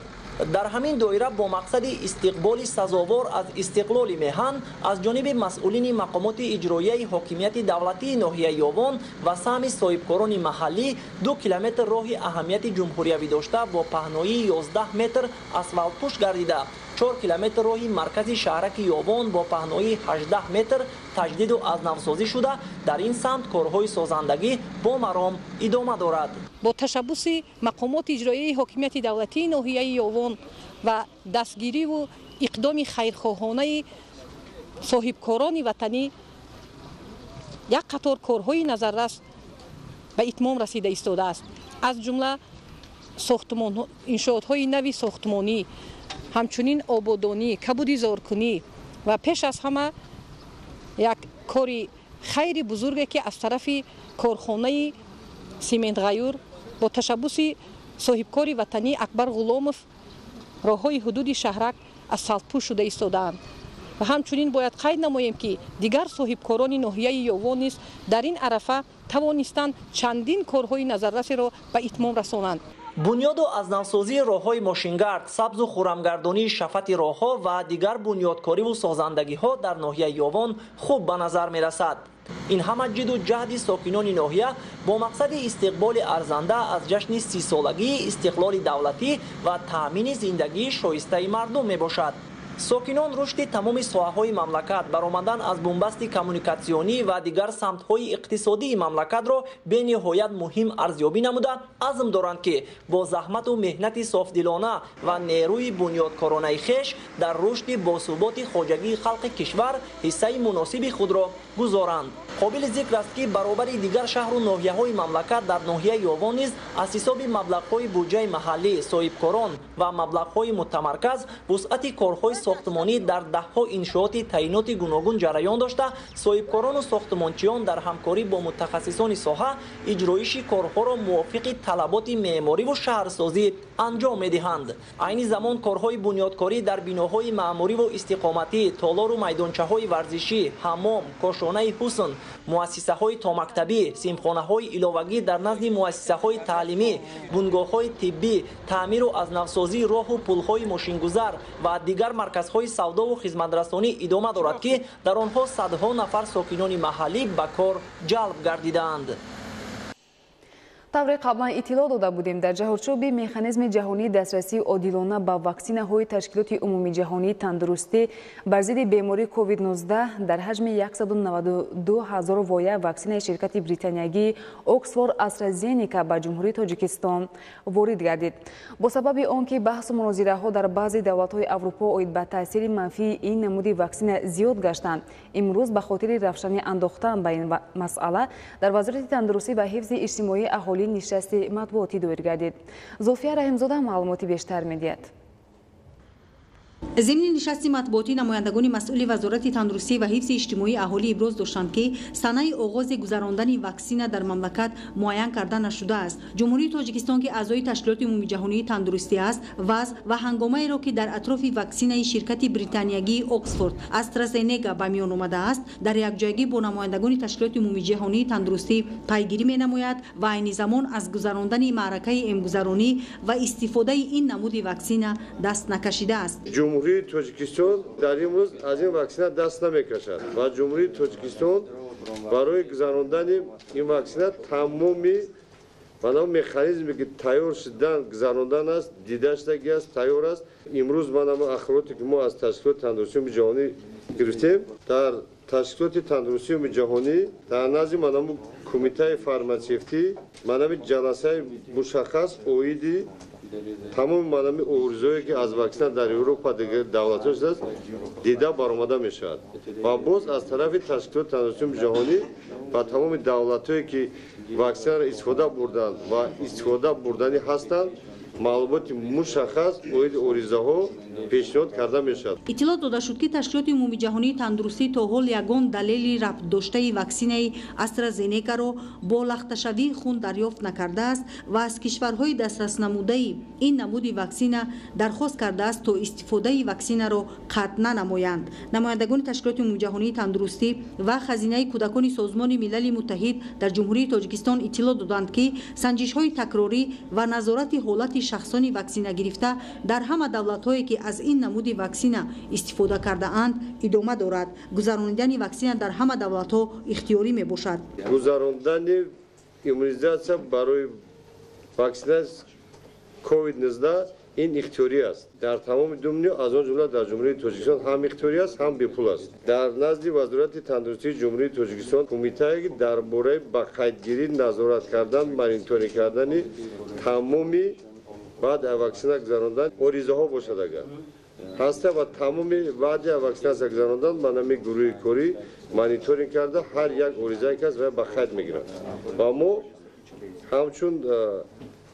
در همین دایره با مقصد استقبال سزاوار از استقلال میهن از جانب مسئولین مقامات اجرایی حاکمیت دولتی ناحیه یاوان و سهم صاحبکاران محلی 2 کیلومتر راه اهمیت جمهوریوی داشته با پهنایی 11 متر اسفالت پوش گردیده، 4 کیلومتر راه مرکز شهرک یاوان با پهنایی 18 متر تجدید و از نوسازی شده. در این سمت کارهای سازندگی با مرام ادامه دارد. با تشبث مقامات اجرایی حاکمیت دولتی ناحیه یاوان و دستگیری و اقدام خیرخواهانه صاحبکاران وطنی یک قطار کارهای نظررس به اتمام رسیده ایستاده است. از جمله انشاءات‌های نوی ساختمانی، همچنین آبادانی، کبودی زارکنی و پیش از همه یک کاری خیلی بزرگی که از طرف کارخانه سیمنت غیور با تشبث صاحبکار وطنی اکبر غلامов роҳҳои ҳудуди шаҳрак аз салтпӯш шуда истодаанд. ва ҳамчунин бояд қайд намоем ки дигар соҳибкорони ноҳияи ёвон низ дар ин арафа тавонистанд чандин корҳои назаррасеро ба итмом расонанд. бунёду азнавсозии роҳҳои мошингард, сабзу хӯрамгардонии шафати роҳҳо ва дигар бунёдкориву созандагиҳо дар ноҳияи ёвон хуб ба назар мерасад. ин ҳама ҷидду ҷаҳди сокинони ноҳия бо мақсади истиқболи арзанда аз ҷашни 30-солагии истиқлоли давлатӣ ва таъмини зиндагии шоистаи мардум мебошад. сокинон рушди тамоми соҳаҳои мамлакат, баромадан аз бумбасти коммуникатсионӣ ва дигар самтҳои иқтисодии мамлакатро бениҳоят муҳим арзёбӣ намуда, азм доранд ки бо заҳмату меҳнати софдилона ва нерӯи бунёдкоронаи хеш дар рушди босуботи хоҷагии халқи кишвар ҳиссаи муносиби худро гузоранд. қобили зикр аст ки баробари дигар шаҳру ноҳияҳои мамлакат дар ноҳияи ёвон низ аз ҳисоби маблағҳои буҷаи маҳаллӣ, соҳибкорон ва маблағҳои мутамарказ вусъати корҳои сохтмонӣ дар даҳҳо иншооти таъиноти гуногун ҷараён дошта, соҳибкорону сохтмончиён дар ҳамкорӣ бо мутахассисони соҳа иҷроиши корҳоро мувофиқи талаботи меъмориву шаҳрсозӣ анҷом медиҳанд. айни замон корҳои бунёдкорӣ дар биноҳои маъмуриву истиқоматӣ, толору майдончаҳои варзишӣ, ҳаммом, кошонаи ҳусн, муассисаҳои томактабӣ, симхонаҳои иловагӣ дар назди муассисаҳои таълимӣ, бунгоҳҳои тиббӣ, таъмиру азнавсозии роҳу пулҳои мошингузар ва дигар марказҳои савдову хизматрасонӣ идома дорад ки дар онҳо садҳо нафар сокинони маҳаллӣ ба кор ҷалб гардидаанд. тавре қаблан иттилоъ дода будем, дар ҷаҳорчӯби механизми ҷаҳонии дастрасии одилона ба ваксинаҳои ташкилоти умумии ҷаҳонии тандурустӣ бар зидди бемории COVID-19 дар ҳаҷми 192,000 воя ваксинаи ширкати британиягии Oxford AstraZeneca ба ҷумҳурии Тоҷикистон ворид гардид. бо сабаби он ки баҳсу мунозираҳо дар баъзе давлатҳои Аврупо оид ба таъсири манфии ин намуди ваксина зиёд гаштанд, имрӯз ба хотири равшанӣ андохтан ба ин масъала дар вазорати тандурустӣ ва ҳифзи иҷтимоии аҳолӣ нишасти матбуотӣ доир гардид. зулфия раҳимзода маълумоти бештар медиҳад. ضمن نشست مطبوعاتی نمایندگان مسئول وزارت تندرستی و حفظ اجتماعی اهالی ابراز داشتند که سنه آغاز گذراندن واکسن در مملکت معین کرده نشده است. جمهوری تاجیکستان که اعضای تشکیلات عمومی جهانی تندرستی است، وضع و هنگامه را که در اطراف واکسن شرکت بریتانیایی اکسفورد استرازنگا به میان آمده است، در یک جایگی با نمایندگان تشکیلات عمومی جهانی تندرستی پیگیری می‌نماید و عین زمان از گذراندن معرکه امگذرانی و استفاده این نمود واکسن دست نکشیده است. جمهوری تاجیکستان در این روز از این واکسن دست نمیکشد و جمهوری تاجیکستان برای گذراندن این واکسن تمامی مکانیزمی که تیار شدن گذراندن است دیده شده است، تیار است. امروز اخباراتی که ما از تشکیلات تندرستی جهانی گرفتیم، در تشکیلات تندرستی جهانی در نزد کمیته فارماسیوتی جلسه مشخص اویدی تمام اوریزایی که از واکسن در اروپا دیگر دولت‌ها شده است دیده برآمده می‌شود و باز از طرف تشکیلات تندرستی جهانی و تمام دولت‌هایی که واکسن را استفاده بردند و استفاده بردنی هستند معلومات مشخص اوریزه‌ها پیشنهاد کرده می‌شود. اطلاع داده شد که تشکیلات عمومی جهانی تندرستی تا حال یگان دلیل ربط داشته واکسن استرازنیکا را با لخته‌شوی خون دریافت نکرده است و از کشورهای دسترس نموده این نمود واکسن درخواست کرده است تا استفاده واکسن را قطع ننمایند. نمایندگان تشکیلات عمومی جهانی تندرستی و خزینه کودکان سازمان ملل متحد در جمهوری تاجیکستان اطلاع دادند که سنجش‌های تکراری و نظارت حالت شخصان واکسینه گرفته در همه دولت‌هایی که از این نمود واکسن استفاده کرده اند ادامه دارد. گذراندن واکسن در همه دولت‌ها اختیاری می باشد. گذراندن ایمونیزاسیون برای واکسن کووید 19 این اختیاری است. در تمام دنیا از آن جمله در جمهوری تاجیکستان هم اختیاری است هم بی پول است. در نزد وزارت تندرستی جمهوری تاجیکستان کمیته درباره با قیدگیری نظارت کردن مانیتورینگ کردن تمامی بعد واکسن گذراندن اوریزه‌ها باشد اگر هسته و تمامی بعد واکسن گذراندن منمی گروه کاری مانیتورینگ کرده هر یک اوریزه کس را به خط میگیرند و ما همچون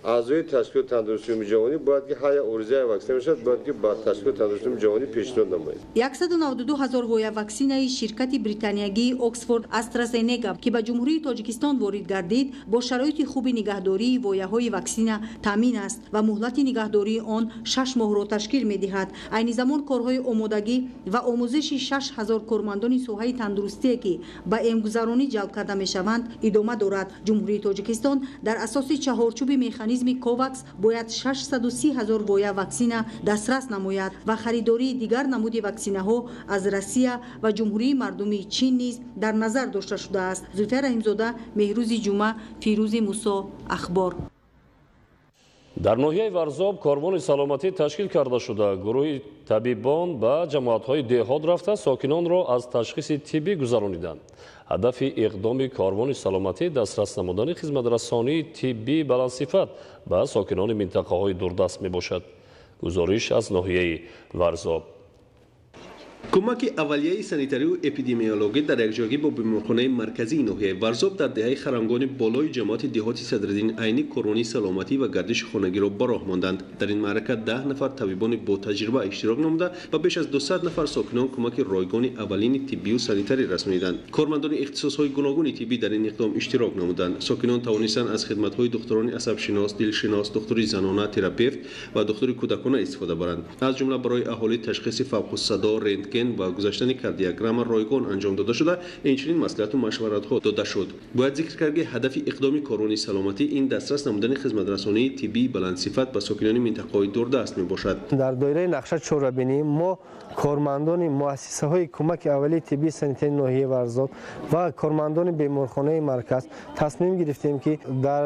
اعضای تشکیلات تندرستی عمومی جهانی باید که های عرضه واکسن باشد، باید که با تشکیلات تندرستی عمومی جهانی پیشنهاد نماید. 192,000 воя ваксинаи ширкати британиягии Oxford AstraZeneca ки ба ҷумҳурии Тоҷикистон ворид гардид бо шароити хуби нигаҳдории вояҳои ваксина таъмин аст ва муҳлати нигаҳдории он 6 моҳро ташкил медиҳад. айни замон корҳои омодагӣ ва омӯзиши 6,000 кормандони соҳаи тандурустие ки ба эмгузаронӣ ҷалб карда мешаванд идома дорад. ҷумҳурии Тоҷикистон дар асоси чаҳорчӯби механизми COVAX бояд 630,000 воя ваксина дастрас намояд ва харидории дигар намуди ваксинаҳо аз Россия ва ҷумҳурии мардуми Чин низ дар назар дошта шудааст. Зульфия Раҳимзода, Меҳрӯзи Ҷумъа, Фирӯзи Мусо, Ахбор. дар ноҳияи Варзоб корвони саломатӣ ташкил карда шуда гурӯҳи табибон ба ҷамоатҳои деҳот рафта сокинонро аз ташхиси тиббӣ гузарониданд. ҳадафи иқдоми корвони саломатӣ дастрас намудани хизматрасонии тиббии баландсифат ба сокинони минтақаҳои дурдаст мебошад. гузориш аз ноҳияи Варзоб. кӯмаки аввалияи санитарию эпидемиологӣ дар якҷоягӣ бо беморхонаи марказии ноҳияи Варзоб дар деҳаи харангони болои ҷамоати деҳоти Садриддин Айнӣ корвони саломатӣ ва гардиши хонагиро ба роҳ монданд. дар ин маърака 10 нафар табибони ботаҷриба иштирок намуда ва беш аз 200 нафар сокинон кӯмаки ройгони аввалини тиббию санитарӣ расониданд. кормандони ихтисосҳои гуногуни тиббӣ дар ин иқдом иштирок намуданд. сокинон тавонистанд аз хидматҳои духтурони асабшинос, дилшинос, духтури занона, терапевт ва духтури кӯдакона истифода баранд. аз ҷумла барои аҳолӣ ташхиси фавқусадо, рентген ва гузаштани кардиограмма ройгон анҷом дода шуда, инчунин маслиҳату машваратҳо дода шуд. бояд зикр кард ки ҳадафи иқдоми корвони саломатӣ ин дастрас намудани хизматрасонии тиббии баландсифат ба сокинони минтақаҳои дурдаст мебошад. дар доираи нақша чорабинӣ мо кормандони муассисаҳои кӯмаки аввалии тиббии санитарии ноҳияи Варзоб ва кормандони беморхонаи марказ тасмим гирифтем ки дар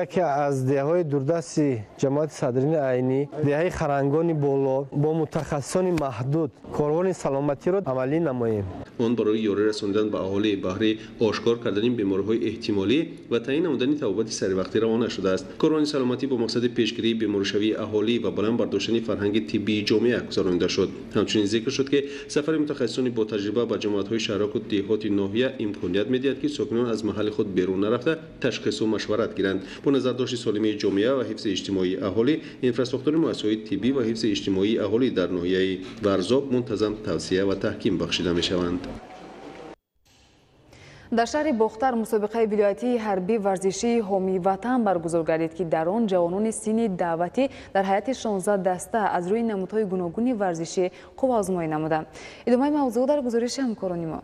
яке аз деҳаҳои дурдасти ҷамоати Садриддин Айнӣ, деҳаи харангони боло, бо мутахассисони маҳдуд корвони саломатиро амалӣ намоем. он барои ёрӣ расонидан ба аҳолӣ баҳри ошкор кардани бемориҳои эҳтимолӣ ва таъин намудани табобати саривақтӣ равона шудааст. корвони саломатӣ бо мақсади пешгирии беморшавии аҳолӣ ва баланд бардоштани фарҳанги тиббии ҷомеа гузаронида шуд. ҳамчунин зикр шуд ки сафари мутахассисони ботаҷриба ба ҷамоатҳои шаҳраку деҳоти ноҳия имконият медиҳад ки сокинон аз маҳалли худ берун нарафта ташхису машварат гиранд. бо назардошти солимии ҷомеа ва ҳифзи иҷтимоии аҳолӣ инфраструктураи муассисаҳои тиббӣ ва ҳифзи иҷтимоии аҳолӣ дар ноҳияи Варзоб мунтазам тавсия ва таҳким бахшида мешаванд. дар шаҳри бохтар мусобиқаи вилоятии ҳарбӣ варзишии ҳомии ватан баргузор гардид ки дар он ҷавонони синни даъватӣ дар ҳайати 16 даста аз рӯи намудҳои гуногуни варзишӣ қувваозмоӣ намуданд. идомаи мавзӯъ дар гузориши ҳамкорони мо.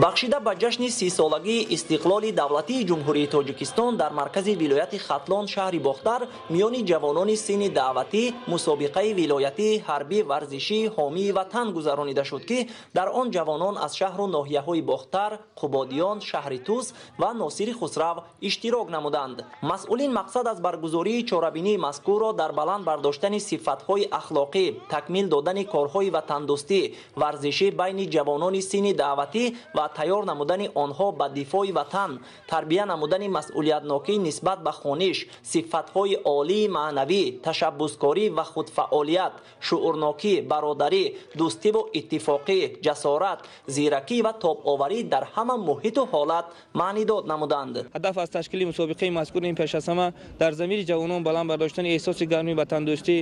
бахшида ба ҷашни 30-солагии истиқлоли давлатии ҷумҳурии Тоҷикистон дар маркази вилояти Хатлон шаҳри Бохтар миёни ҷавонони синни даъватӣ мусобиқаи вилоятии ҳарбӣ варзишии ҳомии ватан гузаронида шуд ки дар он ҷавонон аз шаҳру ноҳияҳои Бохтар, Қубодиён, шаҳри Тус ва Носири Хусрав иштирок намуданд. масъулин мақсад аз баргузории чорабинии мазкурро дар баланд бардоштани сифатҳои ахлоқӣ, такмил додани корҳои ватандӯстӣ, варзишӣ байни ҷавонони синни даъватӣ ва тайёр намудани онҳо ба дифои ватан, тарбия намудани масъулиятнокӣ нисбат ба хониш, сифатҳои олии маънавӣ, ташаббускорӣ ва худфаъолият, шуурнокӣ, бародарӣ, дӯстиву иттифоқӣ, ҷасорат, зиракӣ ва тобоварӣ дар ҳама муҳиту ҳолат маънидод намуданд. ҳадаф аз ташкили мусобиқаи мазкур ин пеш аз ҳама дар замири ҷавонон баланд бардоштани эҳсоси гармии ватандӯстӣ,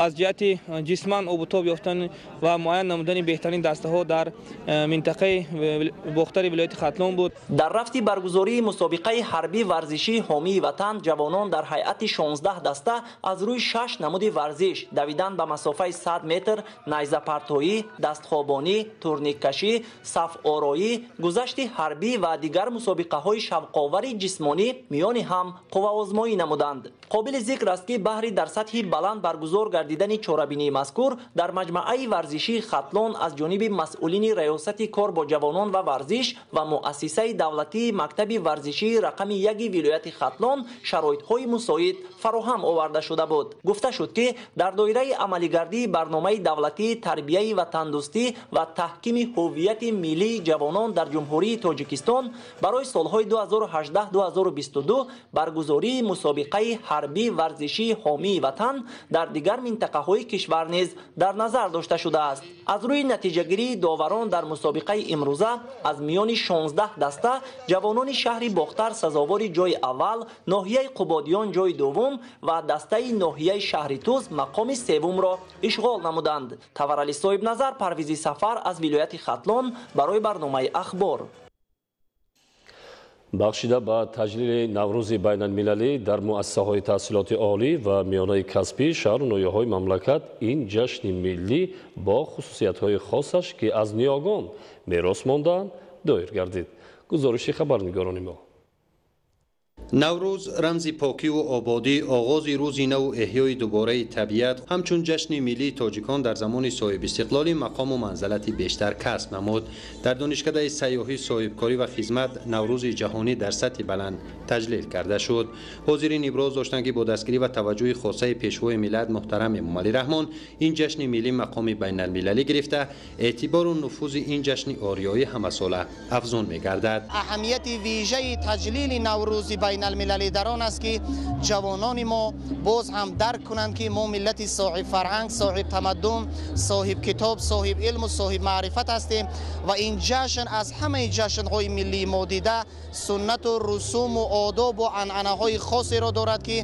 аз ҷиҳати ҷисман обутоб ёфтан ва муайян намудани беҳтарин дастаҳо дар минтақаи Бохтари вилояти Хатлон буд. дар рафти баргузории мусобиқаи ҳарбӣ варзишии ҳомии ватан ҷавонон дар ҳайати 16 даста аз рӯи 6 намуди варзиш, давидан ба масофаи 100 метр, найзапартоӣ, дастхобонӣ, турниккашӣ, сафороӣ, гузашти ҳарбӣ ва дигар мусобиқаҳои шавқовари ҷисмонӣ миёни ҳам қувваозмоӣ намуданд. қобили зикр аст ки баҳри дар сатҳи баланд баргузор гардидани чорабинии мазкур дар маҷмаъаи варзишии Хатлон аз ҷониби масъулини раёсати кор бо ҷавонон ва варзиш ва муассисаи давлатии мактаби варзишии рақами 1 вилояти Хатлон шароитҳои мусоид фароҳам оварда шуда буд. гуфта шуд ки дар доираи амалигардии барномаи давлатии тарбияи ватандӯстӣ ва таҳкими ҳуввияти миллии ҷавонон дар ҷумҳурии Тоҷикистон барои солҳои 2018-2022 баргузории мусобиқаи ҳарбӣ варзишии ҳомии ватан дар дигар минтақаҳои кишвар низ дар назар дошта шудааст. аз рӯи натиҷагирии доварон дар мусобиқаи امروزه از میان 16 دسته جوانان شهر باختر سزاوار جای اول، ناحیه قبادیان جای دوم و دسته ناحیه شهر توز مقام سوم را اشغال نمودند. تورعلی صاحب نظر، پرویزی سفر از ولایت ختلان برای برنامه اخبار. бахшида ба таҷлили наврӯзи байналмилалӣ дар муассисаҳои таҳсилоти олӣ ва миёнаи касбӣ шаҳру ноҳияҳои мамлакат ин ҷашни миллӣ бо хусусиятҳои хосаш ки аз ниёгон мерос мондаанд доир гардид. гузориши хабарнигорони мо. наврӯз рамзи покиву ободӣ, оғози рӯзи наву эҳёи дубораи табиат ҳамчун ҷашни миллии тоҷикон дар замони соҳибистиқлолӣ мақому манзалати бештар касб намуд. дар донишкадаи сайёҳӣ, соҳибкорӣ ва хизмат наврӯзи ҷаҳонӣ дар сатҳи баланд таҷлил карда шуд. ҳозирин иброз доштанд ки бо дастгирӣ ва таваҷҷӯҳи хосаи пешвои миллат муҳтарам эмомалӣ раҳмон ин ҷашни миллӣ мақоми байналмилалӣ гирифта, эътибору нуфузи ин ҷашни ориёӣ ҳамасола афзун мегардад. аҳамияти вижаи таҷлили наврӯзи байналмилалӣ дар он аст ки ҷавонони мо боз ҳам дарк кунанд ки мо миллати соҳиб фарҳанг, соҳиб тамаддун, соҳиб китоб, соҳиб илму соҳиб маърифат ҳастем ва ин ҷашн аз ҳамаи ҷашнҳои миллии мо дида суннату русуму одобу анъанаҳои хосеро дорад ки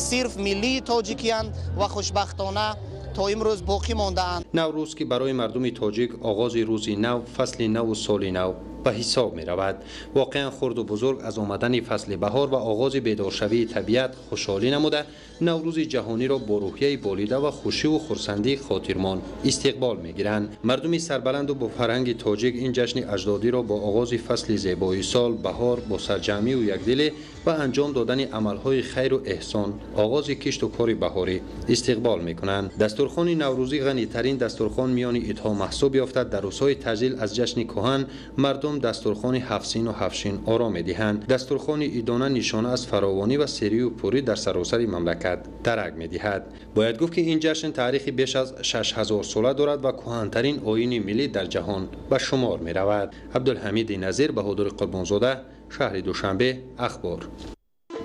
сирф миллии тоҷикиянд ва хушбахтона то имрӯз боқӣ мондаанд. наврӯз ки барои мардуми тоҷик оғози рӯзи нав, фасли наву соли нав ба ҳисоб меравад. воқеан хурду бузург аз омадани фасли баҳор ва оғози бедоршавии табиат хушҳолӣ намуда наврӯзи ҷаҳониро бо рӯҳияи болида ва хушиву хурсандии хотирмон истиқбол мегиранд. мардуми сарбаланду бо фарҳанги тоҷик ин ҷашни аҷдодиро бо оғози фасли зебоии сол, баҳор, бо сарҷамъию якдилӣ ва анҷом додани амалҳои хайру эҳсон, оғози кишту кори баҳорӣ истиқбол мекунанд. дастурхони наврӯзӣ ғанитарин дастурхон миёни идҳо маҳсуб ёфтад. дар рӯзҳои таҷлил аз ҷашни кӯҳан мардум дастурхони ҳафсину ҳафшин оро медиҳанд. дастурхони идона нишона аз фаровонӣ ва серию пурӣ дар саросари мамлакат дарак медиҳад. бояд гуфт ки ин ҷашн таърихи беш аз 6000 сола дорад ва кӯҳантарин оини миллӣ дар ҷаҳон ба шумор меравад. абдулҳамиди назир, баҳодури қурбонзода, шаҳри душанбе, ахбор.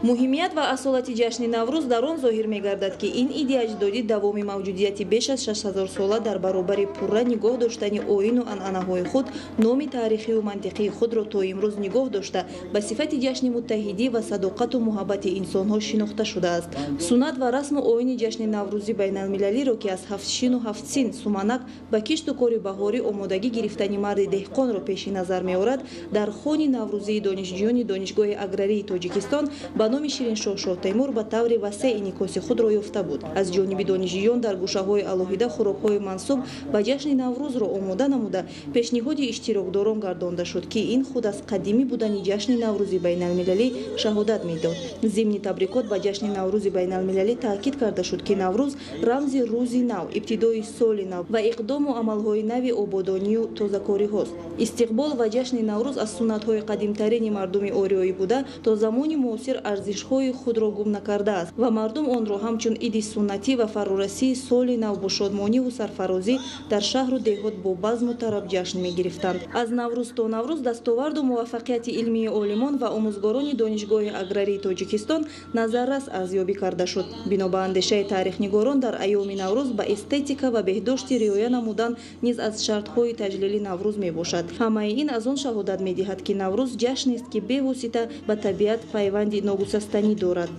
муҳимият ва асолати ҷашни наврӯз дар он зоҳир мегардад ки ин иди аҷдодӣ давоми мавҷудияти беш аз 6000 сола дар баробари пурра нигоҳ доштани оину анъанаҳои худ, номи таърихию мантиқии худро то имрӯз нигоҳ дошта ба сифати ҷашни муттаҳидӣ ва садоқату муҳаббати инсонҳо шинохта шудааст. суннат ва расму оини ҷашни наврӯзи байналмилалиро ки аз 7 шину 7 син суманак ба кишту кори баҳорӣ омодагӣ гирифтани марди деҳқонро пеши назар меорад, дар хони наврӯзии донишҷӯёни донишгоҳи аграрии тоҷикистон ба номи Шириншоҳ Шоҳтаймур ба таври васеъ инъикоси худро ёфта буд. аз ҷониби донишҷӯён дар гӯшаҳои алоҳида хӯрокҳои мансуб ба ҷашни наврӯзро омода намуда пешниҳоди иштирокдорон гардонда шуд ки ин худ аз қадимӣ будани ҷашни наврӯзи байналмилалӣ шаҳодат медод. зимни табрикот ба ҷашни наврӯзи байналмилалӣ таъкид карда шуд ки наврӯз рамзи рӯзи нав, ибтидои соли нав ва иқдому амалҳои нави ободонию тозакориҳост. истиқбол ва ҷашни наврӯз аз суннатҳои қадимтарини мардуми ориёӣ буда то замони муосир арзишҳои худро гум накардааст ва мардум онро ҳамчун иди суннатӣ ва фарурасии соли нав бо шодмониву сарфарозӣ дар шаҳру деҳот бо базму тараб ҷашн мегирифтанд. аз наврӯз то наврӯз дастоварду муваффақияти илмии олимон ва омӯзгорони донишгоҳи аграрии тоҷикистон назаррас арзёбӣ карда шуд. бино ба андешаи таърихнигорон дар айёми наврӯз ба эстетика ва беҳдошти риоя намудан низ аз шартҳои таҷлили наврӯз мебошад. ҳамаи ин аз он шаҳодат медиҳад ки наврӯз ҷашнест ки бевосита ба табиат пайванди ногусастанӣ дорад.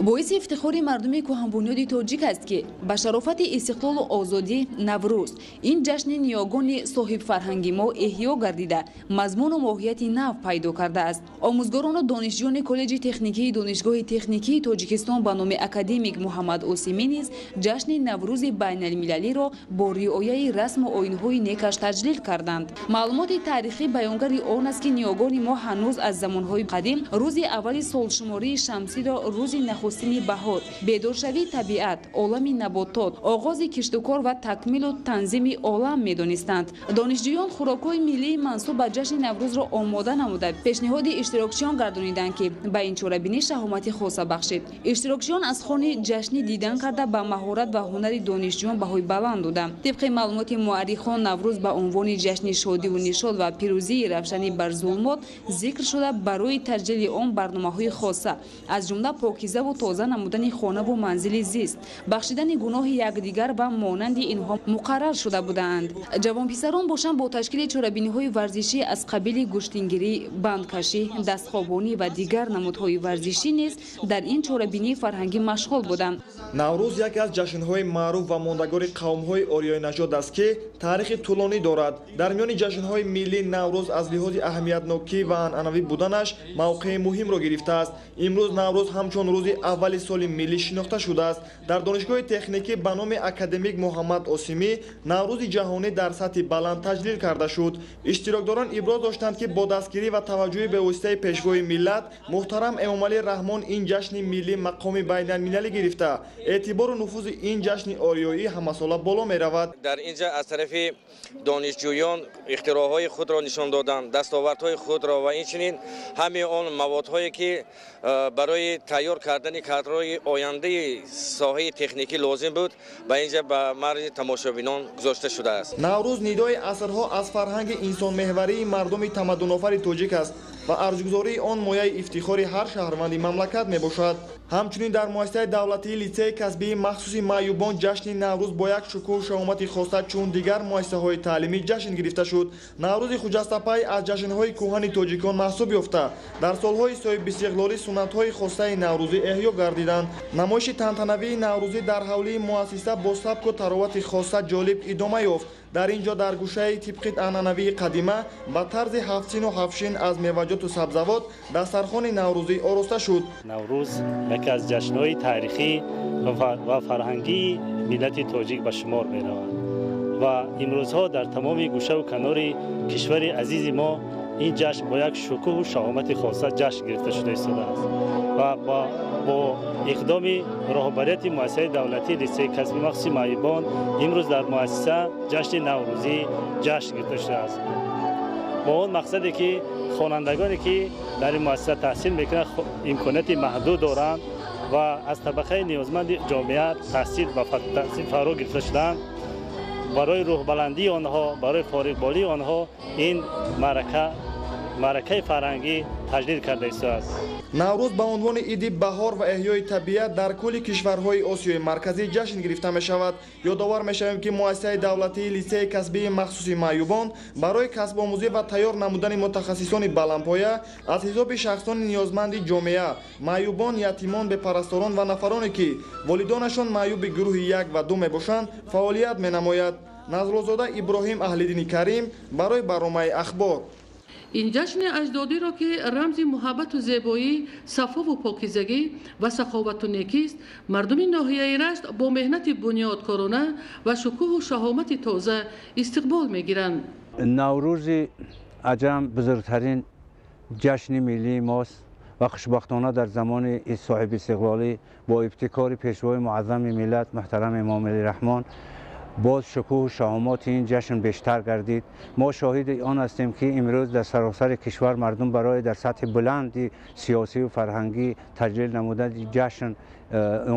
боиси ифтихори мардуми кӯҳанбунёди тоҷик аст ки ба шарофати истиқлолу озодӣ наврӯз ин ҷашни ниёгони соҳибфарҳанги мо эҳьё гардида мазмуну моҳияти нав пайдо кардааст. омӯзгорону донишҷӯёни коллеҷи техникии донишгоҳи техникии тоҷикистон ба номи академик муҳаммад осимӣ низ ҷашни наврӯзи байналмилалиро бо риояи расму оинҳои некаш таҷлил карданд. маълумоти таърихӣ баёнгари он аст ки ниёгони мо ҳанӯз аз замонҳои қадим рӯзи аввали солшумории шамсиро рӯзи нахустини баҳор, бедоршавии табиат, олами наботот, оғози киштукор ва такмилу танзими олам медонистанд. донишҷӯён хӯрокҳои миллии мансуб ба ҷашни наврӯзро омода намуда пешниҳоди иштирокчиён гардониданд ки ба ин чорабинӣ шаҳомати хоса бахшид. иштирокчиён аз хони ҷашнӣ дидан карда ба маҳорат ва ҳунари донишҷӯён баҳои баланд доданд. тибқи маълумоти муаррихон наврӯз ба унвони ҷашни шодиву нишод ва пирӯзии равшанӣ бар зулмот зикр шуда барои таҷлили он барномаҳои хоса аз ҷумла покизаву و تازه نمودن خانه و منزل زیست، بخشیدن گناه یکدیگر و مانند اینها مقرر شده بودند. جوان پسران باشند با تشکیل چرابینی‌های ورزشی از قبیل گشتینگیری، بندکشی، دستخوابانی و دیگر نمودهای ورزشی نیز در این چرابینی فرهنگی مشغول بودند. наврӯз яке аз ҷашнҳои маъруф ва мондагори қавмҳои ориёинажод аст ки таърихи тӯлонӣ дорад. дар миёни ҷашнҳои миллӣ наврӯз аз лиҳози аҳамиятнокӣ ва анъанавӣ буданаш мавқеи муҳимро гирифтааст. имрӯз наврӯз ҳамчун рӯзи аввали соли миллӣ шинохта шудааст. дар донишгоҳи техникӣ ба номи академик муҳаммад осимӣ наврӯзи ҷаҳонӣ дар сатҳи баланд таҷлил карда шуд. иштирокдорон иброз доштанд ки бо дастгирӣ ва таваҷҷӯҳи бевоситаи пешвои миллат муҳтарам эмомалӣ раҳмон ин ҷашни миллӣ мақоми байналмилалӣ гирифта эътибору нуфузи ин ҷашни ориёӣ ҳамасола боло меравад. дар инҷа аз тарафи донишҷӯён ихтироъҳои худро нишон доданд, дастовардҳои худро ва инчунин ҳамаи он маводҳое ки барои тайёр кардани кадрҳои ояндаи соҳаи техникӣ лозим буд ба инҷа ба марзи тамошобинон гузошта шудааст. наврӯз нидои асрҳо аз фарҳанги инсонмеҳварии мардуми тамаддунофари тоҷик аст ва арзгузории он мояи ифтихори ҳар шаҳрванди мамлакат мебошад. ҳамчунин дар муассисаи давлатии литсеи касбии махсуси маъюбон ҷашни наврӯз бо як шукӯҳу шаҳомати хоса чун дигар муассисаҳои таълимӣ ҷашн гирифта шуд. наврӯзи хуҷастапай аз ҷашнҳои кӯҳани тоҷикон маҳсуб ёфта дар солҳои соҳибистиқлолӣ суннатҳои хосаи наврӯзӣ эҳё гардиданд. намоиши тантанавии наврӯзӣ дар ҳавлии муассиса бо сабку таровати хоса ҷолиб идома ёфт. дар инҷо дар гӯшаи тибқи анъанавии қадима ба тарзи ҳафтсину ҳафтшин аз меваҷоту сабзавот дастархони наврӯзӣ ороста шуд. наврӯз яке аз ҷашнҳои таърихӣ ва фарҳангии миллати тоҷик ба шумор меравад ва имрӯзҳо дар тамоми гӯшаву канори кишвари азизи мо ин ҷашн бо як шукӯҳу шаҳомати хоса ҷашн гирифта шуда истодааст ва бо иқдоми роҳбарияти муассисаи давлатии литсеи касби махсуси маъюбон имрӯз дар муассиса ҷашни наврӯзӣ ҷашн гирифта шудааст бо он мақсаде ки хонандагоне ки дар ин муассиса таҳсил мекунанд имконияти маҳдуд доранд ва аз табақаи ниёзманди ҷомеа таҳсил фаро гирифта шудаанд. барои рӯҳбаландии онҳо, барои фориғболии онҳо ин маъракаи фарҳангӣ таҷлил карда истодааст. наврӯз ба унвони иди баҳор ва эҳёи табиат дар кулли кишварҳои осиёи марказӣ ҷашн гирифта мешавад. ёдовар мешавем ки муассисаи давлатии литсеи касбии махсуси маъюбон барои касбомӯзӣ ва тайёр намудани мутахассисони баландпоя аз ҳисоби шахсони ниёзманди ҷомеа, маъюбон, ятимон, бепарасторон ва нафароне ки волидонашон маъюби гурӯҳи 1 ва 2 мебошанд фаъолият менамояд. назрулзода иброҳим аҳлиддини карим барои барномаи ахбор. ин ҷашни аҷдодиро ки рамзи муҳаббату зебоӣ, сафову покизагӣ ва саховату некист, мардуми ноҳияи Рашт бо меҳнати бунёдкорона ва шукӯҳу шаҳомати тоза истиқбол мегиранд. наврӯзи аҷам бузургтарин ҷашни миллии мост ва хушбахтона дар замони соҳибистиқлолӣ бо ибтикори пешвои муаззами миллат муҳтарам эмомалӣ раҳмон боз шукӯҳу шаҳомоти ин ҷашн бештар гардид. мо шоҳиди он ҳастем ки имрӯз дар саросари кишвар мардум барои дар сатҳи буланди сиёсиву фарҳангӣ таҷлил намудани ҷашн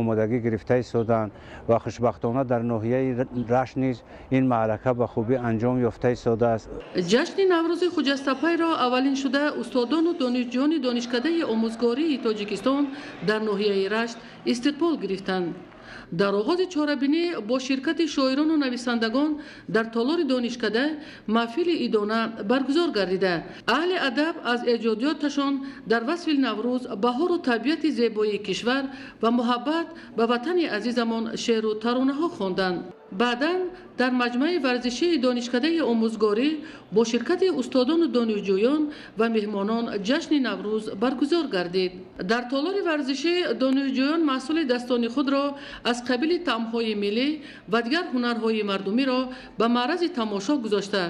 омодагӣ гирифта истоданд ва хушбахтона дар ноҳияи Рашт низ ин маърака ба хубӣ анҷом ёфта истодааст. ҷашни наврӯзи хуҷастапайро аввалиншуда устодону донишҷӯёни донишкадаи омӯзгории тоҷикистон дар ноҳияи Рашт истиқбол гирифтанд. дар оғози чорабинӣ бо ширкати шоирону нависандагон дар толори донишкада маҳфили идона баргузор гардида аҳли адаб аз эҷодиёташон дар васфи наврӯз баҳору табиати зебоии кишвар ва муҳаббат ба ватани азизамон шеъру таронаҳо хонданд. баъдан дар маҷмаи варзишии донишкадаи омӯзгорӣ бо ширкати устодону донишҷӯён ва меҳмонон ҷашни наврӯз баргузор гардид. дар толори варзишӣ донишҷӯён маҳсулидастони худро аз қабили таъмҳои миллӣ ва дигар ҳунарҳои мардумиро ба маърази тамошо гузошта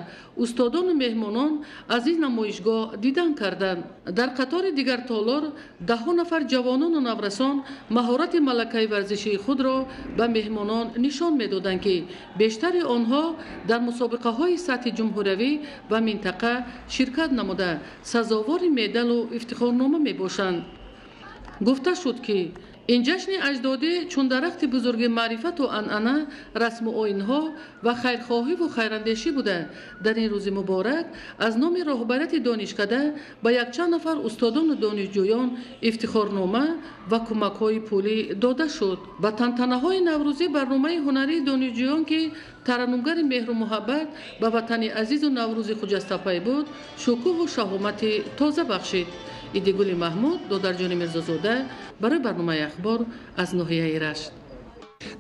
устодону меҳмонон аз ин намоишгоҳ дидан карданд. дар қатори дигар толор даҳҳо нафар ҷавонону наврасон маҳорати малакаи варзишии худро ба меҳмонон нишон медоданд ки бештари онҳо дар мусобиқаҳои сатҳи ҷумҳуриявӣ ва минтақа ширкат намуда сазовори медалу ифтихорнома мебошанд. гуфта шуд ки این جشن اجدادی چون درخت بزرگ معرفت و انعنه، رسم و آیین‌ها و خیرخواهی و خیراندیشی بوده. در این روز مبارک از نام رهبریت دانشکده به یک چند نفر استادان و دانشجویان افتخارنامه و کمک‌های پولی داده شد. با تنتنه‌های نوروزی برنامه هنری دانشجویان که ترنمگر مهر و محبت به وطن عزیز و نوروز خجسته‌پی بود، شکوه و شهامت تازه بخشید. ایدگل محمود، دادرجان میرزازاده برای برنامه اخبار از ناحیه رشت.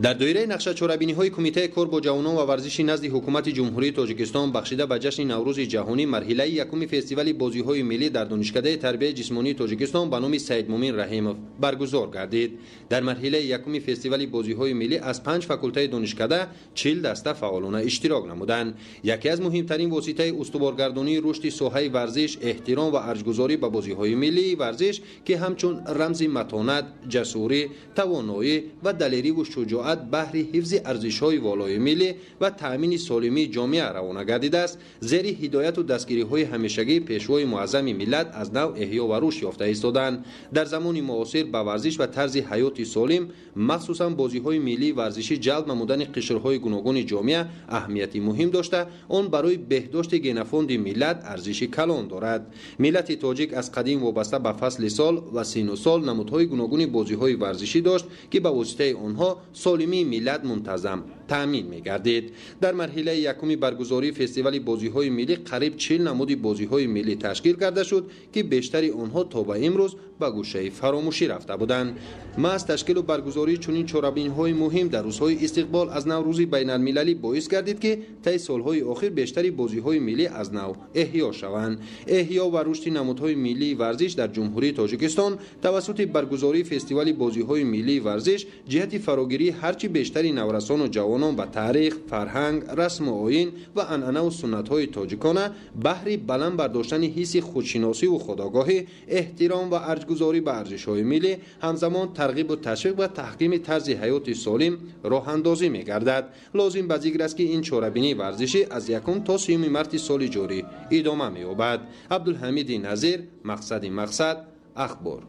در دایره نقشه چوربینی‌های کمیته کار با جوانان و ورزش نزد حکومت جمهوری تاجیکستان بخشیده به جشن نوروز جهانی مرحله یکم فستیوال بازی‌های ملی در دانشکده تربیت جسمانی تاجیکستان به نام سید مومن رحیموف برگزار گردید. در مرحله یکم فستیوال بازی‌های ملی از 5 فاکولته دانشکده 40 دسته فعالانه اشتراک نمودند. یکی از مهمترین واسطه استوارگردانی رشد ساحه ورزش، احترام و ارجگذاری به بازی‌های ملی ورزش که همچون رمز متانت، جسوری، توانایی و دلیری و شجاعت بهر حفظ ارزش‌های والای ملی و تأمین سالمی جامعه روانه گردیده است، زیر هدایت و دستگیری‌های همیشگی پیشوای معظم ملت از نو احیا و رشد یافته ایستادند. در زمان معاصر به ورزش و طرز حیات سالم، مخصوصاً بازی‌های ملی ورزشی جلب نمودن قشرهای گوناگون جامعه اهمیتی مهم داشته، آن برای بهداشت گنفاند ملت ارزش کلان دارد. ملت تاجیک از قدیم وابسته به فصل سال و سین و سال نمودهای گوناگون بازی‌های ورزشی داشت که به واسطه آنها سالمی ملت منتظم تأمین می‌گردید. در مرحله یکم برگزاری فستیوال بازی‌های ملی قریب 40 نمود بازی‌های ملی تشکیل کرده شد که بیشتری آنها تا به امروز به گوشه فراموشی رفته بودند. محض تشکیل و برگزاری چنین چهاربینی‌های مهم در روزهای استقبال از نوروز بین‌المللی باعث گردید که طی سال‌های اخیر بیشتری بازی‌های ملی از نو احیا شوند. احیا و رشد نمودهای ملی ورزش در جمهوری تاجیکستان توسط برگزاری فستیوال بازی‌های ملی ورزش جهت فراگیری هرچی بیشتری نورسان و جوانان به تاریخ، فرهنگ، رسم و آیین و انعنه و سنت‌های تاجیکانه بهر بلند برداشتن حس خودشناسی و خودآگاهی، احترام و ارجگذاری به ارزش‌های ملی، همزمان ترغیب و تشویق و تحکیم طرز حیات سالم راه اندازی می‌گردد. لازم به ذکر است که این چهاربینی ورزشی از 1 تا 30 مارس سال جاری ادامه می‌یابد. عبدالحمید نظیر، مقصد اخبار.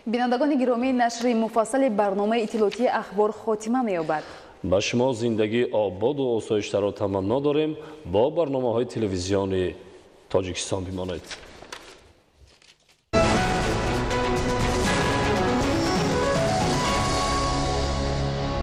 بینندگان گرامی، نشر مفصل برنامه اطلاعاتی اخبار خاتمه می‌یابد. با شما زندگی آباد و آسایش‌تر را تمنا داریم. با برنامه‌های تلویزیونی تاجیکستان بمانید.